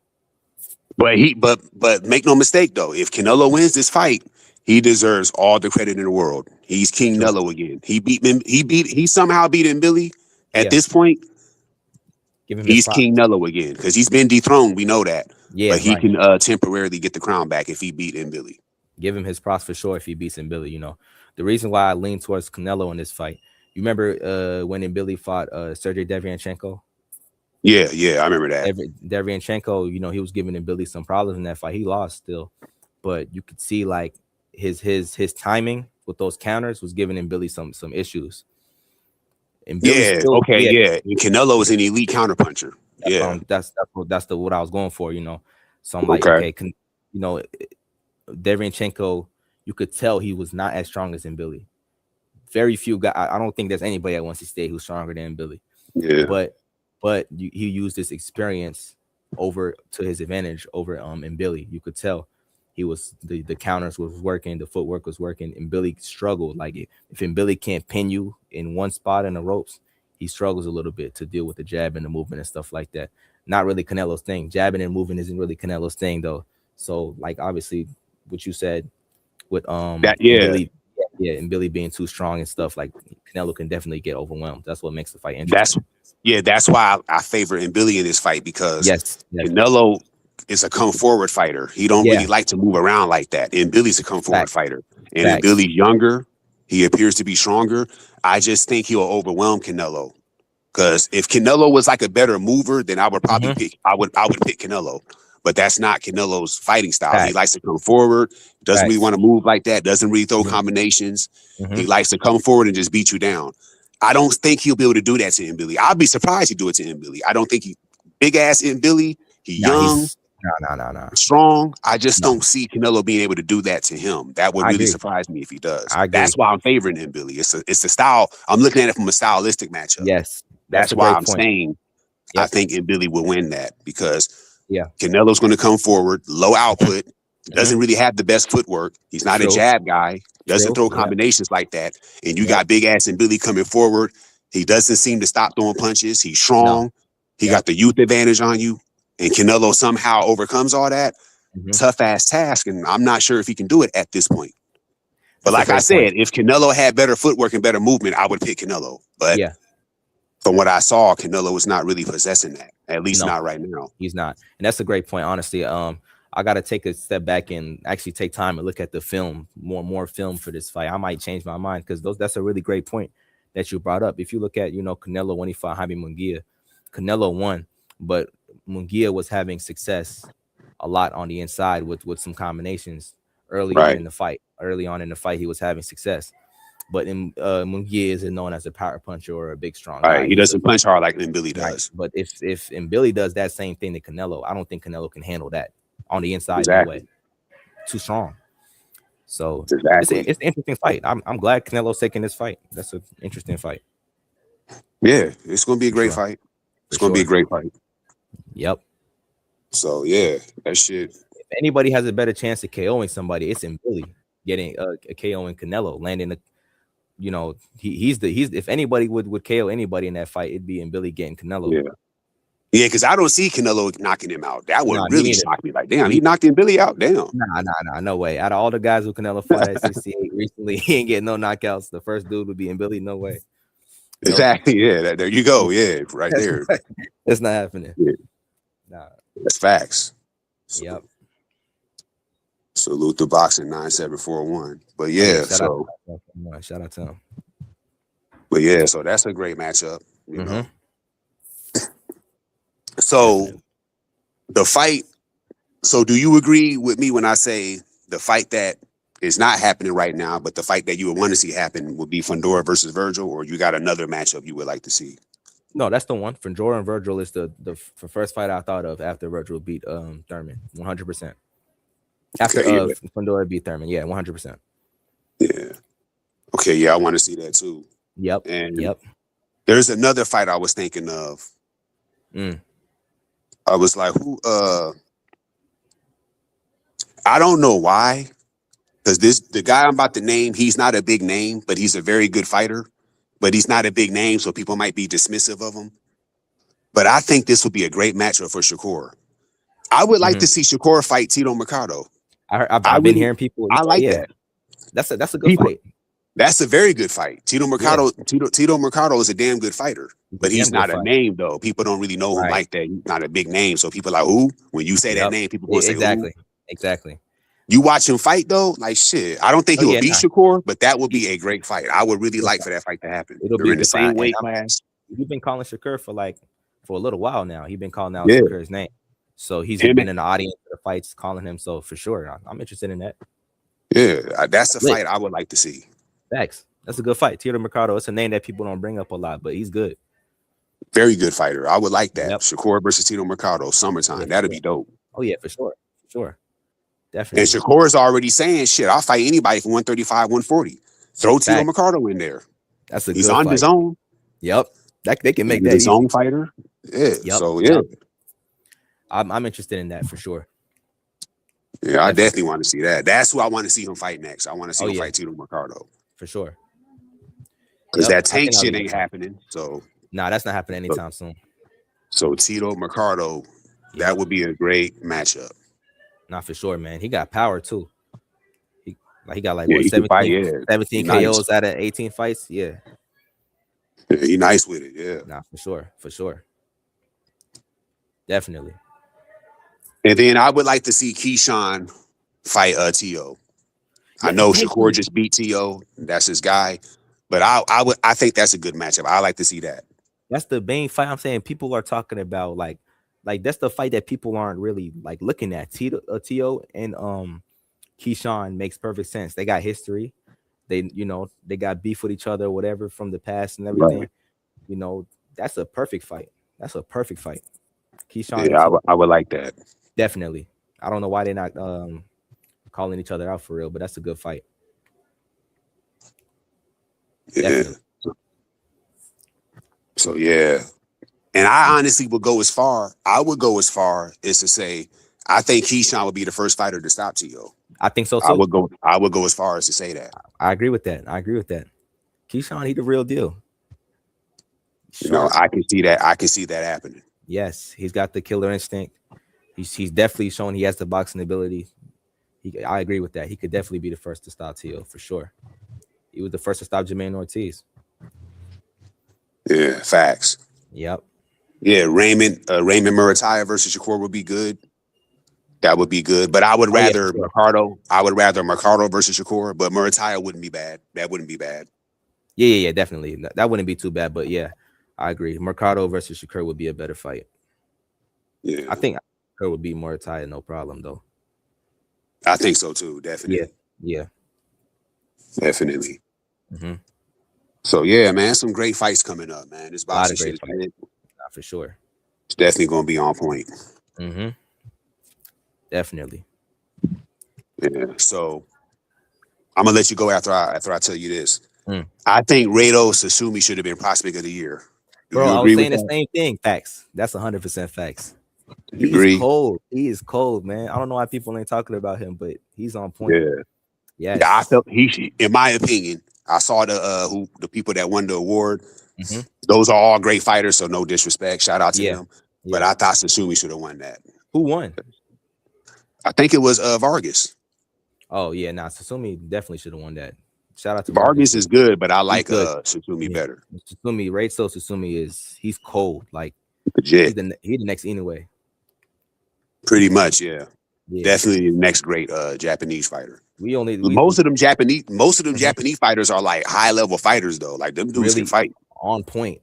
S1: But make no mistake though, if Canelo wins this fight, he deserves all the credit in the world. He's King Nello again. He somehow beat Billy. At this point, he's King Nello again because he's been dethroned. We know that. Yeah, but he can temporarily get the crown back if he beat Billy.
S2: Give him his props for sure if he beats Billy. The reason why I lean towards Canelo in this fight. You remember when Billy fought Sergey Deverenchenko?
S1: Yeah, I remember that.
S2: Deverenchenko, he was giving Billy some problems in that fight. He lost still, but you could see like his timing with those counters was giving him Billy some issues.
S1: And Billy And Canelo is an elite counterpuncher.
S2: That's what I was going for, you know. So I'm like, okay, you know, Derevyanchenko, you could tell he was not as strong as Billy. Very few guys. I don't think there's anybody at 168 who's stronger than Billy.
S1: Yeah.
S2: But he used this experience over to his advantage over in Billy. You could tell he was the counters was working, the footwork was working, and Billy struggled. Like if Billy can't pin you in one spot in the ropes, he struggles a little bit to deal with the jab and the movement and stuff like that. Not really Canelo's thing. Jabbing and moving isn't really Canelo's thing though. So like obviously what you said with Billy, and Billy being too strong and stuff, like Canelo can definitely get overwhelmed. That's what makes the fight interesting.
S1: That's why I favor Billy in this fight, because Canelo is a come forward fighter. He don't really like to move around like that. And Billy's a come forward fighter. And if Billy's younger, he appears to be stronger. I just think he'll overwhelm Canelo. Because if Canelo was like a better mover, then I would probably pick Canelo. But that's not Canelo's fighting style. He likes to come forward, doesn't really want to move like that, doesn't really throw combinations. He likes to come forward and just beat you down. I don't think he'll be able to do that to Billy. I'd be surprised he'd do it to Billy. I don't think big ass Billy, young, strong. I just don't see Canelo being able to do that to him. That would really surprise me if he does. That's why I'm favoring Billy. It's the style. I'm looking at it from a stylistic matchup.
S2: Yes.
S1: That's why I'm saying I think Billy will win that, because Canelo's going to come forward, low output, doesn't really have the best footwork. He's not a jab guy, doesn't throw combinations like that. And you got big ass Billy coming forward. He doesn't seem to stop throwing punches. He's strong. He got the youth advantage on you. And Canelo somehow overcomes all that. Tough ass task. And I'm not sure if he can do it at this point. But like I said, if Canelo had better footwork and better movement, I would pick Canelo. But from what I saw, Canelo was not really possessing that. At least not right now.
S2: He's not. And that's a great point, honestly. I got to take a step back and actually take time and look at the film, more film for this fight. I might change my mind, because that's a really great point that you brought up. If you look at, Canelo when he fought Jaime Munguia, Canelo won, but Munguia was having success a lot on the inside with some combinations early in the fight. Early on in the fight, he was having success. But Munguia isn't known as a power puncher or a big strong guy.
S1: He doesn't punch hard like Billy does.
S2: But if Billy does that same thing to Canelo, I don't think Canelo can handle that on the inside. No way. Too strong. So it's an interesting fight. I'm glad Canelo's taking this fight. That's an interesting fight.
S1: Yeah, it's going to be a great fight. It's going to be a great fight.
S2: Yep.
S1: So yeah, that shit.
S2: If anybody has a better chance of KOing somebody, it's in Billy getting a KO in Canelo, landing a. He's if anybody would KO anybody in that fight, it'd be in Billy getting Canelo.
S1: Yeah, because I don't see Canelo knocking him out. That would really shock me. Like, damn, he knocked Billy out. Damn.
S2: Nah, no way. Out of all the guys who Canelo fought at 68 recently, he ain't getting no knockouts. The first dude would be in Billy. No way.
S1: Exactly. Yeah, there you go. Yeah, right there.
S2: It's not happening.
S1: Yeah.
S2: Nah.
S1: That's facts.
S2: Yep.
S1: Salute the boxing 9741. But yeah,
S2: shout out to him.
S1: But yeah, so that's a great matchup, you know. So the fight, so do you agree with me when I say the fight that is not happening right now, but the fight that you would want to see happen would be Fundora versus Virgil, or you got another matchup you would like to see?
S2: No, that's the one. Fundora and Virgil is the first fight I thought of after Virgil beat Thurman, 100%. After Fundora beat Thurman, 100%.
S1: Yeah. Okay, yeah, I want to see that too.
S2: Yep.
S1: And there's another fight I was thinking of. I was like, who? I don't know why, because the guy I'm about to name, he's not a big name, but he's a very good fighter. But he's not a big name, so people might be dismissive of him. But I think this would be a great matchup for Shakur. I would like to see Shakur fight Tito Mercado.
S2: I've been hearing people.
S1: I like that.
S2: That's a good fight.
S1: That's a very good fight. Tito Mercado is a damn good fighter, but he's not a name though. People don't really know him like that. He's not a big name, so people are like, who? When you say that name, people will say
S2: exactly.
S1: You watch him fight though, like shit. I don't think he will beat Shakur, but that would be a great fight. I would really like for that fight to happen.
S2: It'll be
S1: in the same weight class.
S2: You've been calling Shakur for a little while now. He's been calling out Shakur's name, so he's been in the audience for the fights, calling him. So for sure, I'm interested in that.
S1: Yeah, that's a fight I would like to see.
S2: Facts. That's a good fight. Tito Mercado. It's a name that people don't bring up a lot, but he's good.
S1: Very good fighter. I would like that.
S2: Yep.
S1: Shakur versus Tito Mercado, summertime.
S2: Yeah,
S1: That'd be dope.
S2: Oh yeah, for sure. For sure.
S1: And
S2: Definitely.
S1: Shakur's already saying, shit, I'll fight anybody for 135, 140. Throw Tito
S2: Facts.
S1: Mercado in there.
S2: That's a
S1: He's
S2: good
S1: on
S2: fight.
S1: his own.
S2: Yep. They can make
S1: He's
S2: that
S1: his
S2: easy.
S1: own fighter. Yeah.
S2: Yep.
S1: So yeah.
S2: I'm interested in that for sure.
S1: Yeah, I definitely want to see that. That's who I want to see him fight next. I want to see him fight Tito Mercado.
S2: For sure.
S1: Because that tank shit ain't happening. So
S2: nah, that's not happening anytime soon.
S1: So Tito Mercado, that would be a great matchup.
S2: Nah, for sure, man. He got power too. He got like 17 KOs out of 18 fights. Yeah.
S1: He nice with it. Yeah.
S2: Nah, for sure. For sure. Definitely.
S1: And then I would like to see Keyshawn fight T.O. I know Shakur just beat T.O. That's his guy. But I think that's a good matchup. I like to see that.
S2: That's the main fight. I'm saying people are talking about like that's the fight that people aren't really like looking at. T.O. and Keyshawn makes perfect sense. They got history. They got beef with each other, whatever from the past and everything. Right. That's a perfect fight. That's a perfect fight. Keyshawn.
S1: Yeah, I would like that.
S2: Definitely. I don't know why they're not calling each other out for real, but that's a good fight.
S1: Yeah. Definitely. So yeah. And I honestly would go as far as to say I think Keyshawn would be the first fighter to stop T.O.
S2: I think so too.
S1: I would go as far as to say that.
S2: I agree with that. Keyshawn, he the real deal.
S1: Sure. I can see that happening.
S2: Yes, he's got the killer instinct. He's definitely shown he has the boxing ability. I agree with that. He could definitely be the first to stop T.O. for sure. He was the first to stop Jermaine Ortiz.
S1: Yeah, facts.
S2: Yep.
S1: Yeah, Raymond Murataya versus Shakur would be good. That would be good. But I would rather Mercado. I would rather Mercado versus Shakur, but Murataya wouldn't be bad. That wouldn't be bad.
S2: Yeah, definitely. That wouldn't be too bad. But yeah, I agree. Mercado versus Shakur would be a better fight.
S1: Yeah.
S2: I think Shakur would beat Murataya, no problem though.
S1: I think so too, definitely.
S2: Yeah.
S1: Definitely.
S2: Mm-hmm.
S1: So yeah, man, some great fights coming up, man. This boxing shit is good.
S2: For sure.
S1: It's definitely gonna be on point.
S2: Mm-hmm. Definitely.
S1: Yeah. So I'm gonna let you go after I tell you this. I think Rado Sasumi should have been prospect of the year.
S2: Bro, I was saying the same thing. Facts. That's 100% facts. He's cold. He is cold, man. I don't know why people ain't talking about him, but he's on point.
S1: Yeah. I felt in my opinion, I saw the people that won the award. Mm-hmm. Those are all great fighters, so no disrespect. Shout out to them. But I thought Sasumi should have won that.
S2: Who won?
S1: I think it was Vargas.
S2: Oh yeah, Sasumi definitely should have won that. Shout out to
S1: Vargas is good, but I like Sasumi better.
S2: Sasumi, Rado Sasumi he's cold. Like
S1: legit.
S2: He's the next anyway.
S1: Pretty much, yeah. Definitely the next great Japanese fighter. Most of them Japanese fighters are like high level fighters though. Like them dudes
S2: really
S1: can fight
S2: on point.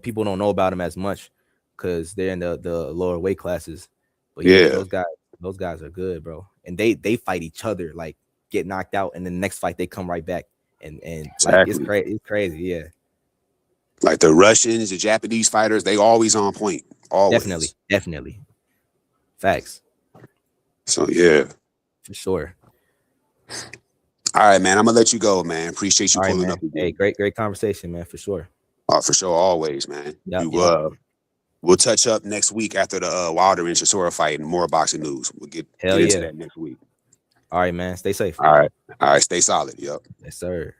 S2: People don't know about them as much because they're in the lower weight classes. But those guys are good, bro. And they fight each other, like get knocked out, and then the next fight they come right back and
S1: exactly.
S2: Like it's crazy, yeah.
S1: Like the Russians, the Japanese fighters, they always on point. Always.
S2: Definitely. Facts.
S1: So yeah.
S2: For sure.
S1: All right, man. I'm gonna let you go, man. Appreciate you pulling up again.
S2: Hey, great conversation, man, for sure.
S1: For sure, always, man. We'll touch up next week after the Wilder and Chisora fight and more boxing news. We'll get into that next week.
S2: All right, man. Stay safe.
S1: All right. Stay solid. Yep.
S2: Yes, sir.